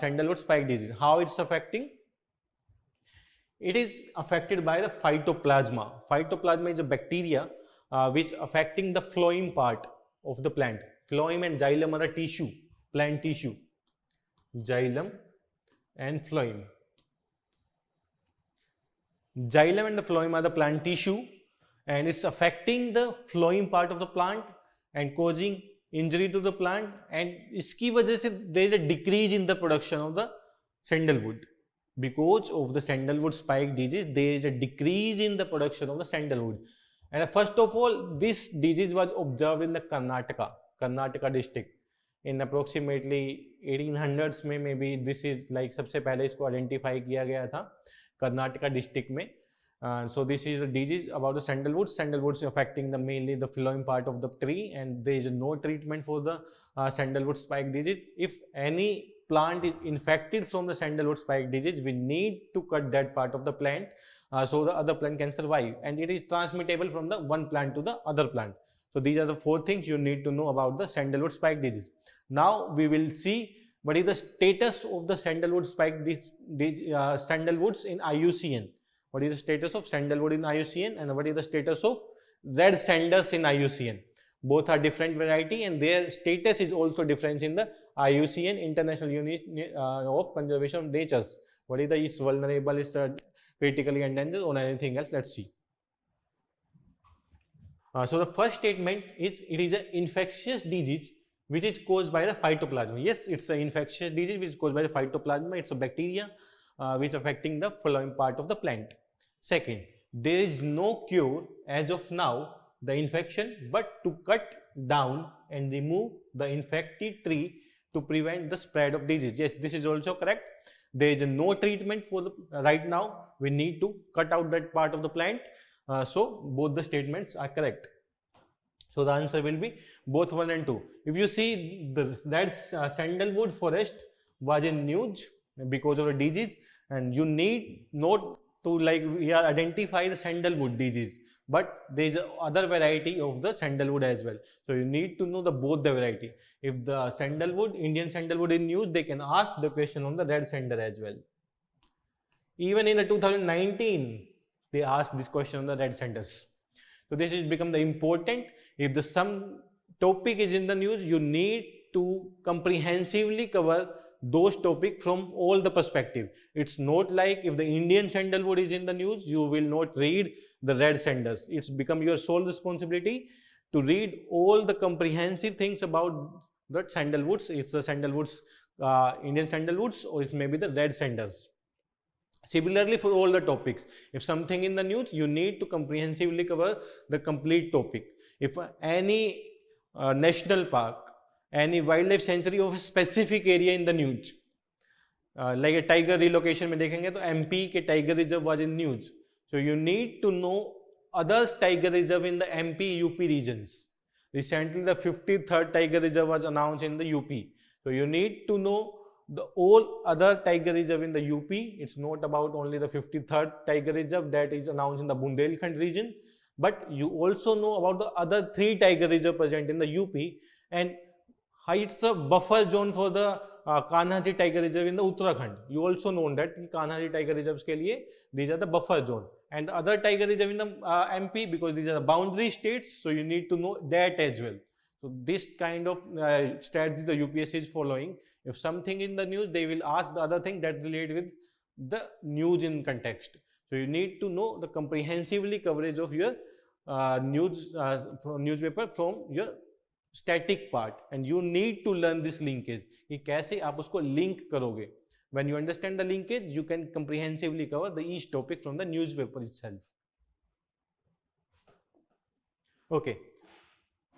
[SPEAKER 1] sandalwood spike disease. How it's affecting? It is affected by the phytoplasma. Phytoplasma is a bacteria which affecting the phloem part of the plant. Phloem and xylem are the tissue, plant tissue. Xylem and phloem. Xylem and the phloem are the plant tissue, and it's affecting the phloem part of the plant and causing injury to the plant, and इसकी वजह से there is a decrease in the production of the sandalwood. Because of the sandalwood spike disease, there is a decrease in the production of the sandalwood. And first of all, this disease was observed in the Karnataka district. In approximately 1800s में may be this is like सबसे पहले इसको identify किया गया था Karnataka district में. So this is a disease about the sandalwoods. Sandalwoods affecting the mainly the phloem part of the tree, and there is no treatment for the sandalwood spike disease. If any plant is infected from the sandalwood spike disease, we need to cut that part of the plant so the other plant can survive, and it is transmittable from the one plant to the other plant. So these are the 4 things you need to know about the sandalwood spike disease. Now we will see what is the status of the sandalwood spike sandalwoods in IUCN. What is the status of sandalwood in IUCN, and what is the status of red sanders in IUCN? Both are different variety, and their status is also different in the IUCN, International Unit of Conservation of Natures. What is the it's vulnerable, is critically endangered, or anything else? Let's see. So the first statement is it is an infectious disease which is caused by the phytoplasma. Yes, it's an infectious disease which is caused by the phytoplasma. It's a bacteria which is affecting the phloem part of the plant. Second, there is no cure as of now the infection, but to cut down and remove the infected tree to prevent the spread of disease. Yes, this is also correct. There is no treatment for the right now. We need to cut out that part of the plant. So both the statements are correct. So the answer will be both 1 and 2. If you see that sandalwood forest was in news because of a disease, and you need not to identify the sandalwood disease, but there is other variety of the sandalwood as well. So you need to know both the variety. If the sandalwood, Indian sandalwood in news, they can ask the question on the red sander as well. Even in the 2019, they asked this question on the red sanders. So this has become the important. If some topic is in the news, you need to comprehensively cover those topics from all the perspective. It's not like if the Indian sandalwood is in the news, you will not read the red sanders. It's become your sole responsibility to read all the comprehensive things about the sandalwoods. It's the sandalwoods, Indian sandalwoods, or it's maybe the red sanders. Similarly, for all the topics, if something in the news, you need to comprehensively cover the complete topic. If any national park, any wildlife sanctuary of a specific area in the news, like a tiger relocation में देखेंगे तो MP के tiger reserve was in news. So you need to know other tiger reserve in the MP UP regions. Recently the 53rd tiger reserve was announced in the UP. So you need to know the all other tiger reserve in the UP. It's not about only the 53rd tiger reserve that is announced in the Bundelkhand region, but you also know about the other 3 tiger reserve present in the UP, and it's a buffer zone for the Kanhaji tiger reserve in the Uttarakhand. You also know that Kanhaji tiger reserves ke liye, these are the buffer zone, and the other tiger reserve in the MP, because these are the boundary states, so you need to know that as well. So this kind of strategy the UPSC is following. If something in the news, they will ask the other thing that related with the news in context. So you need to know the comprehensively coverage of your newspaper from your static part, and you need to learn this linkage कि कैसे आप उसको link करोगे. When you understand the linkage, you can comprehensively cover the each topic from the newspaper itself. Okay,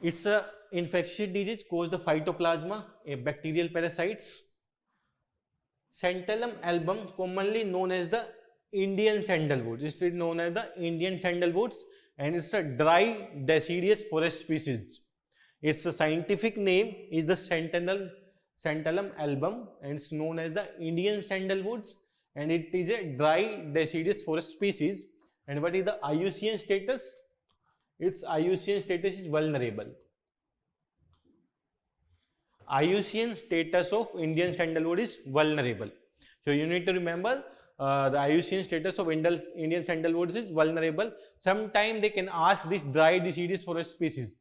[SPEAKER 1] it's a infectious disease caused the phytoplasma, a bacterial parasites. Santalum album, commonly known as the Indian sandalwood. It is known as the Indian sandalwoods, and it's a dry deciduous forest species. Its scientific name is the Santalum album, and it's known as the Indian sandalwoods, and it is a dry deciduous forest species. And what is the IUCN status? Its IUCN status is vulnerable. IUCN status of Indian sandalwood is vulnerable. So you need to remember the IUCN status of Indian sandalwood is vulnerable. Sometime they can ask this dry deciduous forest species.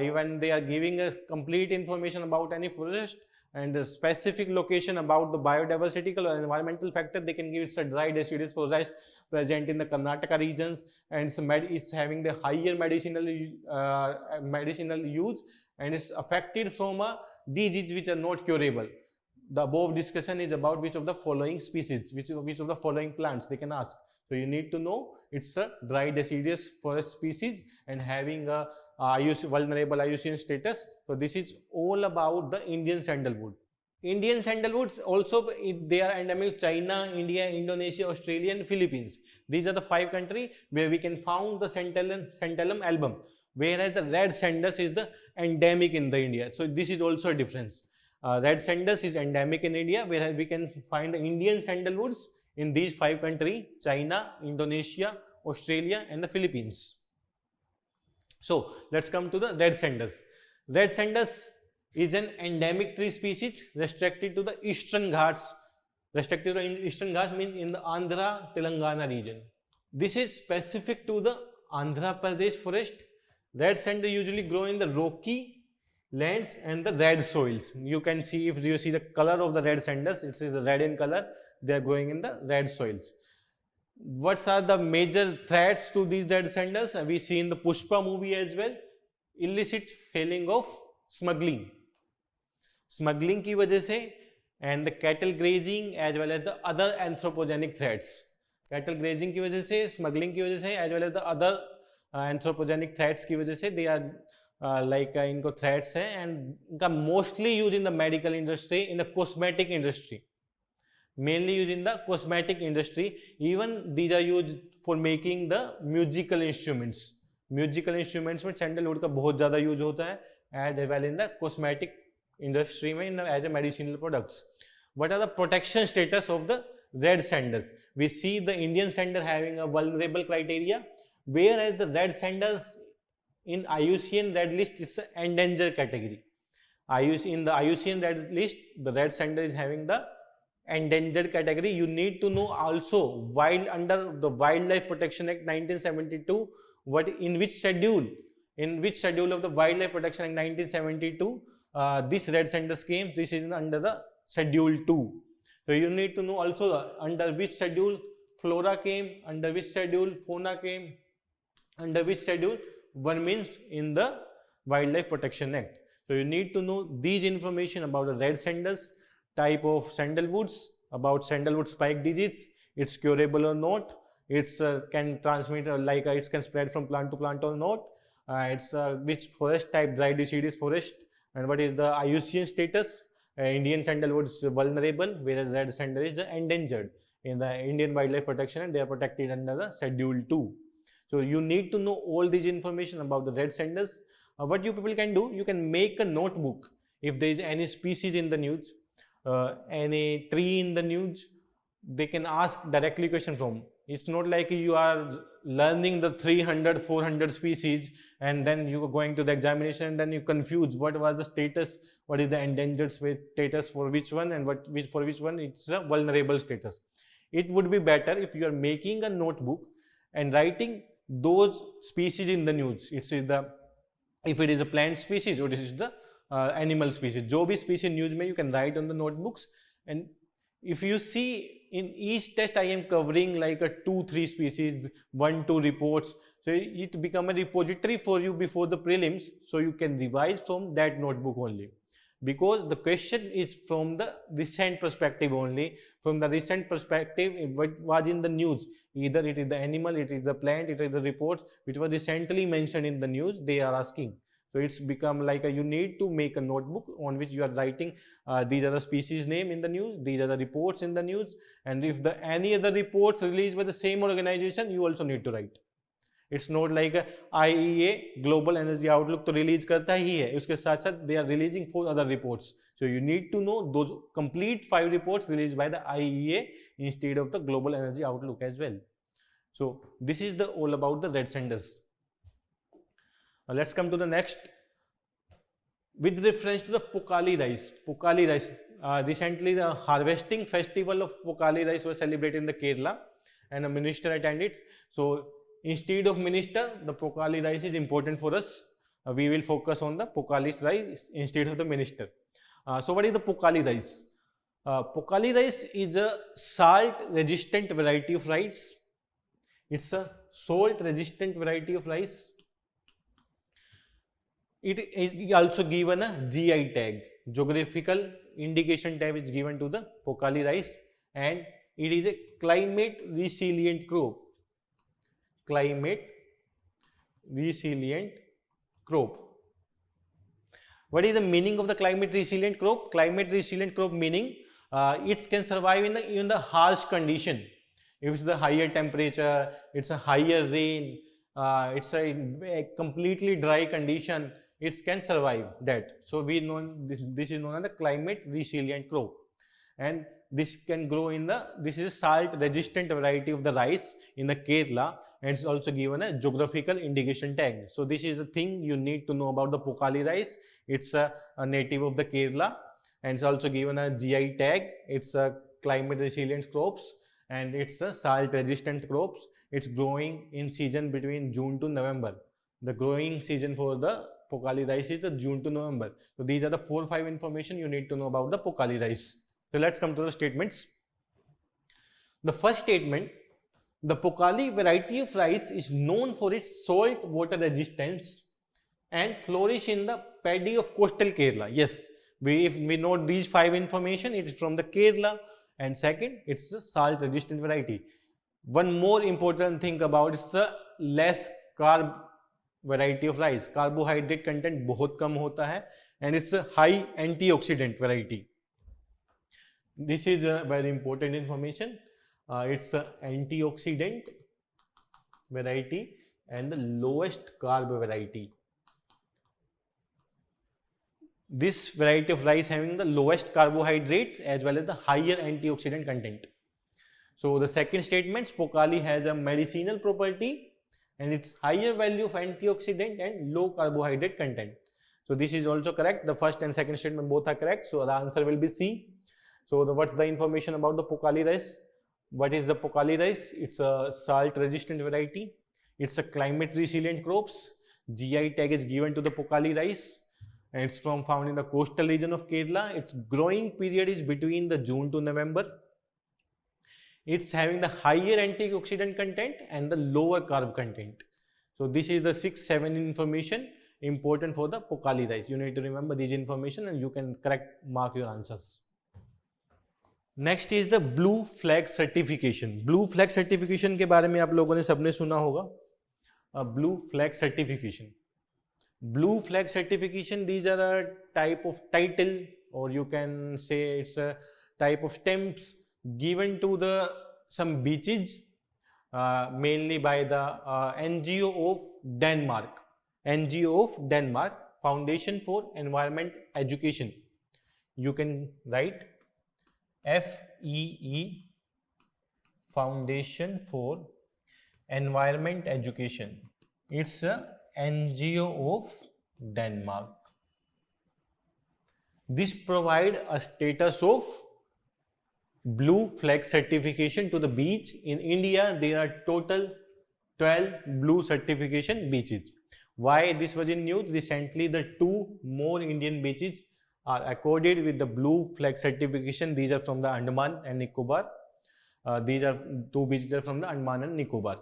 [SPEAKER 1] Even they are giving us complete information about any forest and the specific location about the biodiversity or environmental factor, they can give it's a dry deciduous forest present in the Karnataka regions, and it's having the higher medicinal use, and it's affected from a disease which are not curable. The above discussion is about which of the following species, which of the following plants they can ask. So you need to know it's a dry deciduous forest species and having a vulnerable IUCN status. So this is all about the Indian sandalwood. Indian sandalwoods also they are endemic China, India, Indonesia, Australia and Philippines. These are the 5 countries where we can found the santalum album, whereas the red sandals is the endemic in the India. So this is also a difference. Red sandals is endemic in India, whereas we can find the Indian sandalwoods in these 5 countries: China, Indonesia, Australia and the Philippines. So let's come to the red sandals. Red sandals is an endemic tree species restricted to the eastern Ghats. Restricted to the eastern Ghats means in the Andhra Telangana region. This is specific to the Andhra Pradesh forest. Red sandal usually grow in the rocky lands and the red soils. You can see, if you see the color of the red sandals, it is red in color. They are growing in the red soils. What are the major threats to these red sandals? We see in the Pushpa movie as well. Illicit failing of smuggling. Smuggling की वजह से and the cattle grazing as well as the other anthropogenic threats. Cattle grazing की वजह से, smuggling की वजह से as well as the other anthropogenic threats की वजह से they are इनको threats हैं, and इनका mostly used in the medical industry, in the cosmetic industry. Mainly used in the cosmetic industry. Even these are used for making the musical instruments. Musical instruments में sandalwood का बहुत ज़्यादा use होता है, as well in the cosmetic industry में as a medicinal products. What are the protection status of the red sandals? We see the Indian sandal having a vulnerable criteria, whereas the red sandals in IUCN red list is an endangered category. In the IUCN red list, the red sandal is having the endangered category. You need to know also under the Wildlife Protection Act 1972, in which schedule of the Wildlife Protection Act 1972 this red sandals came. This is under the schedule 2. So you need to know also under which schedule flora came, under which schedule fauna came, under which schedule one means in the Wildlife Protection Act. So you need to know these information about the red sandals, type of sandalwoods, about sandalwood spike digits, it's curable or not, it's can transmit it can spread from plant to plant or not, it's which forest type, dry deciduous forest, and what is the IUCN status. Indian sandalwood is vulnerable, whereas red sandal is the endangered in the Indian Wildlife Protection, and they are protected under the schedule 2. So you need to know all these information about the red sandals. What you people can do, you can make a notebook. If there is any species in the news, any tree in the news, they can ask directly question from. It's not like you are learning the 300, 400 species and then you are going to the examination and then you confuse what was the status, what is the endangered status for which one, and for which one it's a vulnerable status. It would be better if you are making a notebook and writing those species in the news. If it is a plant species or this is the animal species, जो भी species news में you can write on the notebooks. And if you see in each test I am covering like a 2-3 species, 1-2 reports, so it become a repository for you before the prelims, so you can revise from that notebook only, because the question is from the recent perspective only. From the recent perspective, what was in the news, either it is the animal, it is the plant, it is the report which was recently mentioned in the news, they are asking. So it's become like you need to make a notebook on which you are writing these are the species name in the news, these are the reports in the news, and if any other reports released by the same organization, you also need to write. It's not like IEA Global Energy Outlook to release करता ही है, उसके साथ साथ they are releasing 4 other reports. So you need to know those complete 5 reports released by the IEA instead of the Global Energy Outlook as well. So this is all about the red sandals. Let's come to the next. With reference to the Pokali rice. Pokali rice. Recently the harvesting festival of Pokali rice was celebrated in the Kerala and a minister attended. So instead of minister, the Pokali rice is important for us. We will focus on the Pokali rice instead of the minister. So what is the Pokali rice? Pokali rice is a salt resistant variety of rice. It's a salt resistant variety of rice. It is also given a GI tag, geographical indication tag is given to the Pokali rice, and it is a climate resilient crop. Climate resilient crop. What is the meaning of the climate resilient crop? Climate resilient crop meaning it can survive in the harsh condition. If it's the higher temperature, it's a higher rain, it's a completely dry condition, it can survive that. So we know this is known as the climate resilient crop. And this can grow in this is a salt resistant variety of the rice in the Kerala, and it's also given a geographical indication tag. So this is the thing you need to know about the Pokali rice. It's a native of the Kerala, and it's also given a GI tag. It's a climate resilient crops, and it's a salt resistant crops. It's growing in season between June to November. The growing season for the Pokali rice is the June to November. So these are the 4-5 information you need to know about the Pokali rice. So let's come to the statements. The first statement, the Pokali variety of rice is known for its salt water resistance and flourish in the paddy of coastal Kerala. Yes, if we note these 5 information, it is from the Kerala, and second, it's a salt resistant variety. One more important thing about it's a less carb variety of rice. Carbohydrate content बहुत कम होता है, and it's a high antioxidant variety. This is a very important information. It's an antioxidant variety and the lowest carb variety. This variety of rice having the lowest carbohydrates as well as the higher antioxidant content. So the second statement, Pokali has a medicinal property and its higher value of antioxidant and low carbohydrate content. So this is also correct. The first and second statement both are correct. So the answer will be C. So what's the information about the Pokali rice? What is the Pokali rice? It's a salt resistant variety. It's a climate resilient crops. GI tag is given to the Pokali rice, and it's found in the coastal region of Kerala. Its growing period is between the June to November. It's having the higher antioxidant content and the lower carb content. So this is the 6-7 information important for the Pokali rice. You need to remember these information and you can mark your answers. Next is the blue flag certification. Blue flag certification के बारे में आप लोगों ने सबने सुना होगा. Blue flag certification. Blue flag certification, these are a type of title, or you can say it's a type of stamps given to some beaches, mainly by the NGO of Denmark. NGO of Denmark, Foundation for Environment Education. You can write FEE, Foundation for Environment Education. It's a NGO of Denmark. This provide a status of blue flag certification to the beach. In India, there are total 12 blue certification beaches. Why this was in news? Recently, the 2 more Indian beaches are accorded with the blue flag certification. These are from the Andaman and Nicobar. These are 2 beaches are from the Andaman and Nicobar.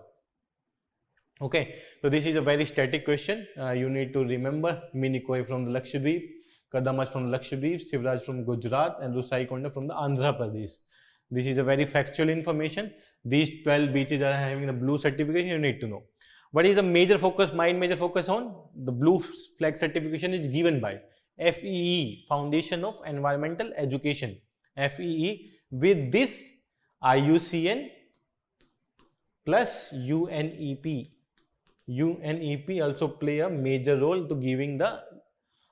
[SPEAKER 1] Okay, so this is a very static question. You need to remember Minicoy from the Lakshadweep, Kadamas from Lakshadweep, Sivraj from Gujarat, and Rusaikonda from the Andhra Pradesh. This is a very factual information. These 12 beaches are having the blue certification. You need to know. What is the major focus? Major focus on the blue flag certification is given by FEE, Foundation of Environmental Education. FEE. With this, IUCN plus UNEP. UNEP also play a major role to giving the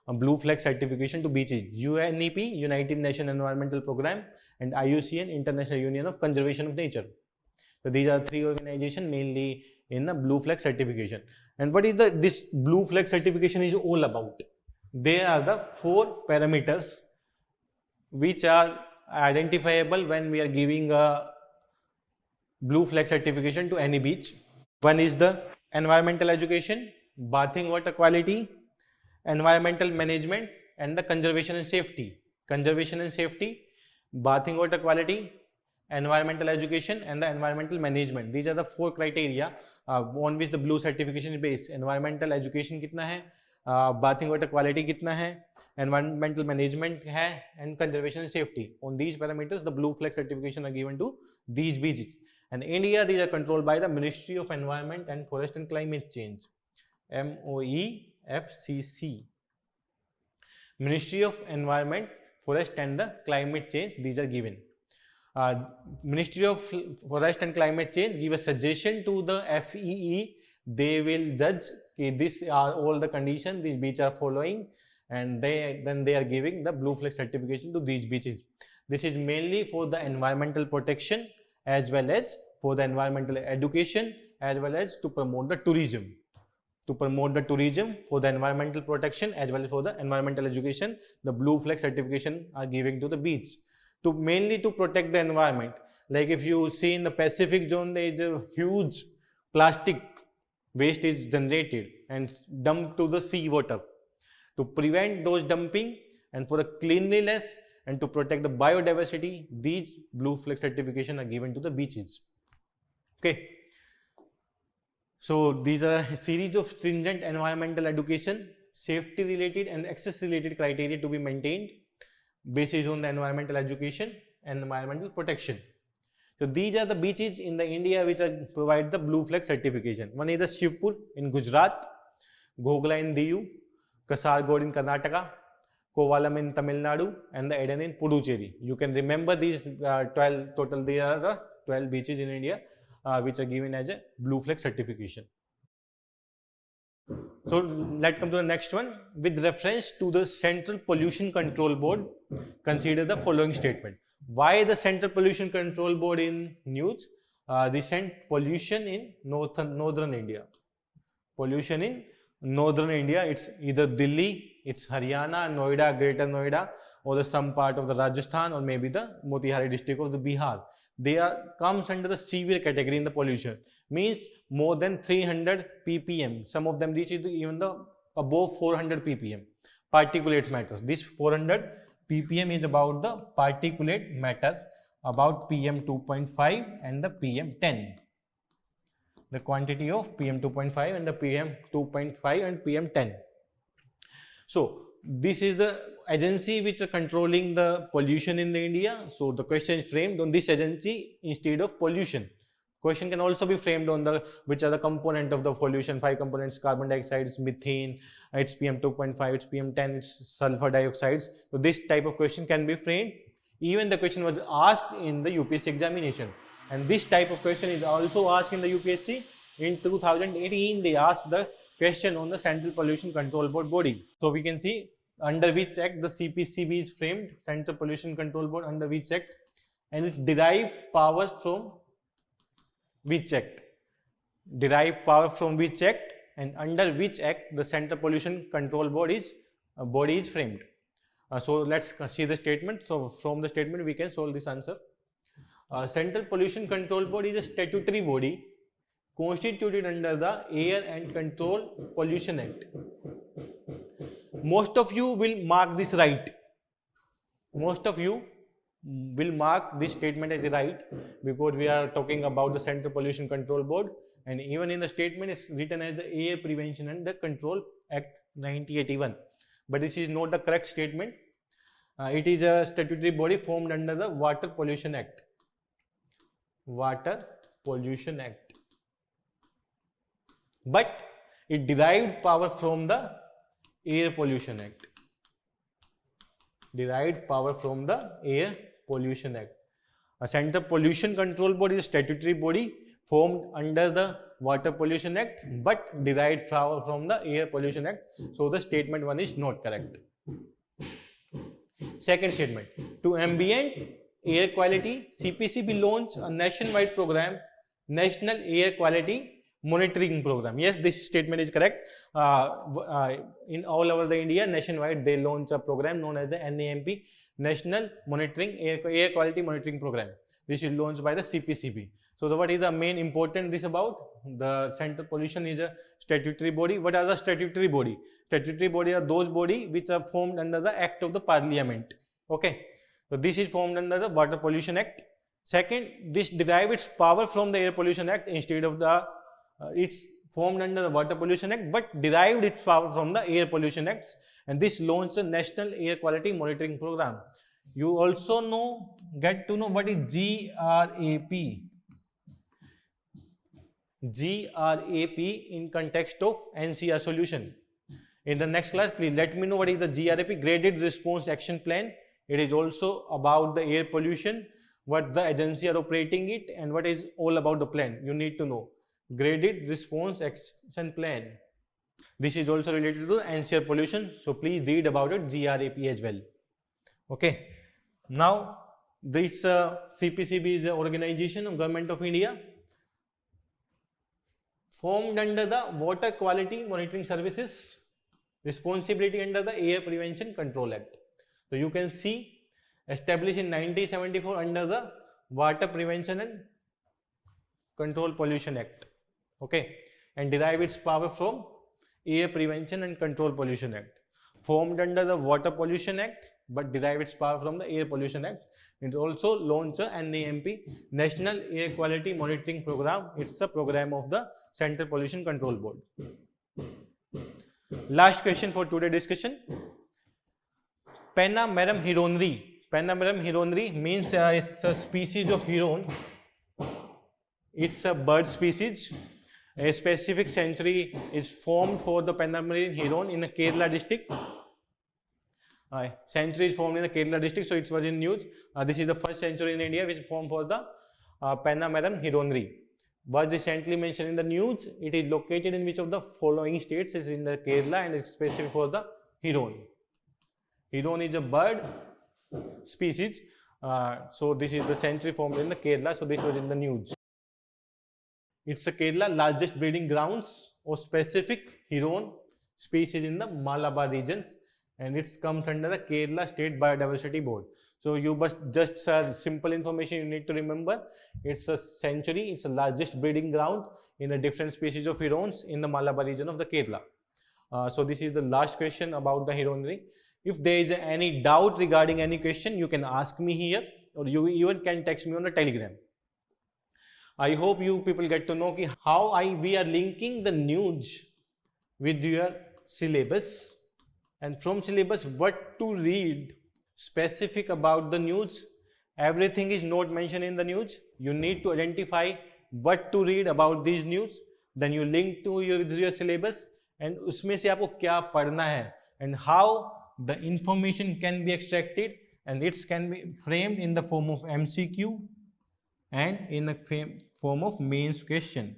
[SPEAKER 1] blue flag certification to beaches. UNEP, United Nations Environmental Program, and IUCN, International Union of Conservation of Nature. So these are 3 organizations mainly in the blue flag certification. And what is this blue flag certification is all about? There are the 4 parameters which are identifiable when we are giving a blue flag certification to any beach. One is the environmental education, bathing water quality, environmental management, and the conservation and safety. Conservation and safety, bathing water quality, environmental education, and the environmental management. These are the 4 criteria on which the blue certification is based. Environmental education कितना है, bathing water quality कितना है, environmental management है, and conservation and safety. On these parameters, the blue flag certification are given to these beaches. And India, these are controlled by the Ministry of Environment and Forest and Climate Change, MOEFCC. Ministry of Environment, Forest and the Climate Change, these are given. Ministry of Forest and Climate Change give a suggestion to the FEE. They will judge these are all the conditions these beaches are following, and then they are giving the blue flag certification to these beaches. This is mainly for the environmental protection as well as for the environmental education as well as to promote the tourism. To promote the tourism, for the environmental protection as well as for the environmental education, the blue flag certification are given to the beach. To mainly to protect the environment. Like if you see in the Pacific zone, there is a huge plastic waste is generated and dumped to the sea water. To prevent those dumping and for the cleanliness and to protect the biodiversity, these blue flag certification are given to the beaches. Okay. So these are a series of stringent environmental education, safety related and access related criteria to be maintained based on the environmental education and environmental protection. So these are the beaches in the India which are provide the blue flag certification. One is the Shivpur in Gujarat, Ghogla in Diu, Kasargod in Karnataka, Kovalam in Tamil Nadu, and the Eden in Puducherry. You can remember these 12 total. There are 12 beaches in India which are given as a blue flag certification. So let's come to the next one. With reference to the Central Pollution Control Board, consider the following statement. Why the Central Pollution Control Board in news? Recent pollution in northern India. Pollution in northern India, it's either Delhi, it's Haryana, Noida, Greater Noida, or the some part of the Rajasthan, or maybe the Motihari district of the Bihar. They comes under the severe category in the pollution. Means more than 300 ppm. Some of them reach even the above 400 ppm. Particulate matters. This 400 ppm is about the particulate matters about PM 2.5 and the PM 10. The quantity of PM 2.5 and the PM 2.5 and PM 10. So this is the agency which are controlling the pollution in India. So the question is framed on this agency instead of pollution. Question can also be framed on the which are the component of the pollution, 5 components: carbon dioxide, methane, it's PM 2.5, it's PM 10, it's sulfur dioxides. So this type of question can be framed. Even the question was asked in the UPSC examination, and this type of question is also asked in the UPSC. In 2018 they asked the question on the Central Pollution Control Board body. So we can see under which act the CPCB is framed, Central Pollution Control Board, under which act, and it derives powers from which act, derive power from which act, and under which act the Central Pollution Control Board is body is framed. So let's see the statement. So from the statement we can solve this answer. Central Pollution Control Board is a statutory body constituted under the Air and Control Pollution Act. Most of you will mark this right. Most of you will mark this statement as right because we are talking about the Central Pollution Control Board, and even in the statement is written as the Air Prevention and the Control Act 1981. But this is not the correct statement. It is a statutory body formed under the Water Pollution Act. Water Pollution Act. But it derived power from the Air Pollution Act. Derived power from the Air Pollution Act. A Central Pollution Control Board is a statutory body formed under the Water Pollution Act but derived power from the Air Pollution Act. So the statement 1 is not correct. Second statement. To ambient air quality, CPCB launched a nationwide program, National Air Quality Monitoring Program. Yes, this statement is correct. In all over the India, nationwide, they launch a program known as the NAMP, National Monitoring Air Quality Monitoring Program. This is launched by the CPCB. So what is the main important this about? The Central Pollution is a statutory body. What are the statutory body? Statutory body are those body which are formed under the Act of the Parliament. Okay. So this is formed under the Water Pollution Act. Second, this derives its power from the Air Pollution Act instead of the it's formed under the Water Pollution Act but derived its power from the Air Pollution Acts, and this launched a National Air Quality Monitoring Program. You also get to know what is GRAP. GRAP in context of NCR solution. In the next class, please let me know what is the GRAP, Graded Response Action Plan. It is also about the air pollution, what the agency are operating it, and what is all about the plan. You need to know. Graded Response Action Plan. This is also related to air pollution. So please read about it, GRAP as well. Okay. Now, this CPCB is an organization of Government of India formed under the Water Quality Monitoring Services, responsibility under the Air Prevention Control Act. So you can see established in 1974 under the Water Prevention and Control Pollution Act. Okay, and derive its power from Air Prevention and Control Pollution Act. Formed under the Water Pollution Act, but derive its power from the Air Pollution Act. It also launched a NAMP, National Air Quality Monitoring Program. It's a program of the Central Pollution Control Board. Last question for today's discussion. Panamarum hironri. Panamarum hironri means it's a species of heron. It's a bird species. A specific sanctuary is formed for the Panamarum heron in the Kerala district. Sanctuary is formed in the Kerala district, so it was in news. This is the first sanctuary in India which is formed for the Panamarum hironri. Was recently mentioned in the news. It is located in which of the following states? It's in the Kerala and it's specific for the heron. Heron is a bird species. So this is the sanctuary formed in the Kerala. So this was in the news. It's the Kerala largest breeding grounds of specific heron species in the Malabar regions, and it comes under the Kerala State Biodiversity Board. So you must just simple information you need to remember. It's a sanctuary. It's the largest breeding ground in the different species of herons in the Malabar region of the Kerala. So this is the last question about the heronry. If there is any doubt regarding any question, you can ask me here, or you even can text me on the Telegram. I hope you people get to know how we are linking the news with your syllabus, and from syllabus what to read specific about the news. Everything is not mentioned in the news. You need to identify what to read about these news. Then you link to your syllabus, and उसमें से आपको क्या पढ़ना है, and how the information can be extracted, and it can be framed in the form of MCQ and in the form of mains question.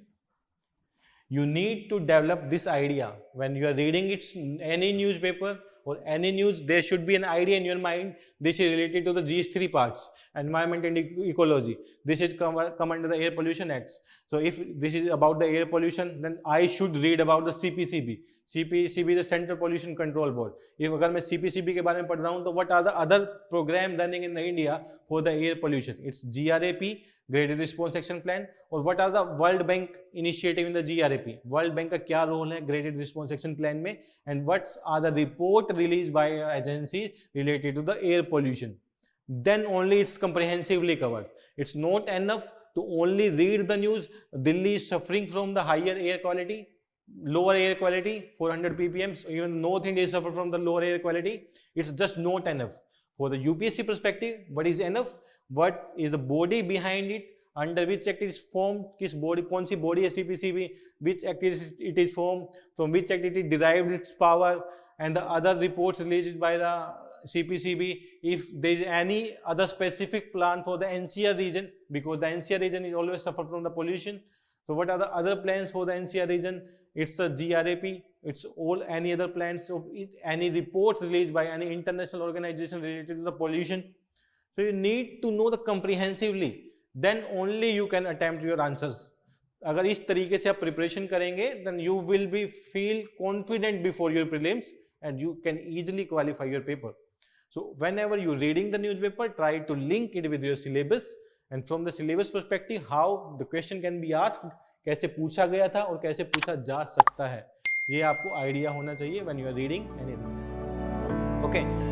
[SPEAKER 1] You need to develop this idea when you are reading any newspaper or any news. There should be an idea in your mind. This is related to the GS3 parts, environment and ecology. This is come under the Air Pollution Acts. So if this is about the air pollution, then I should read about the CPCB. CPCB is the Central Pollution Control Board. If अगर मैं CPCB के बारे में पढ़ रहा हूँ, तो what are the other program running in the India for the air pollution? It's GRAP, Graded Response Action Plan. और what are the World Bank initiative in the GRAP? World Bank का क्या role है Graded Response Action Plan में? And what are the report released by agencies related to the air pollution? Then only it's comprehensively covered. It's not enough to only read the news. Delhi is suffering from the higher air quality, lower air quality, 400 ppm. Even North India is suffering from the lower air quality. It's just not enough. For the UPSC perspective, what is enough? What is the body behind it? Under which act it is formed? किस body, कौन सी body है CPCB? Which act it is formed? From which act it is derived its power? And the other reports released by the CPCB. If there is any other specific plan for the NCR region, because the NCR region is always suffered from the pollution. So what are the other plans for the NCR region? It's a GRAP. It's all any other plans of it, any reports released by any international organization related to the pollution. So you need to know the comprehensively. Then only you can attempt your answers. अगर इस तरीके से आप preparation करेंगे, then you will be feel confident before your prelims, and you can easily qualify your paper. So whenever you reading the newspaper, try to link it with your syllabus, and from the syllabus perspective, how the question can be asked, कैसे पूछा गया था और कैसे पूछा जा सकता है, ये आपको idea होना चाहिए when you are reading anything. Okay.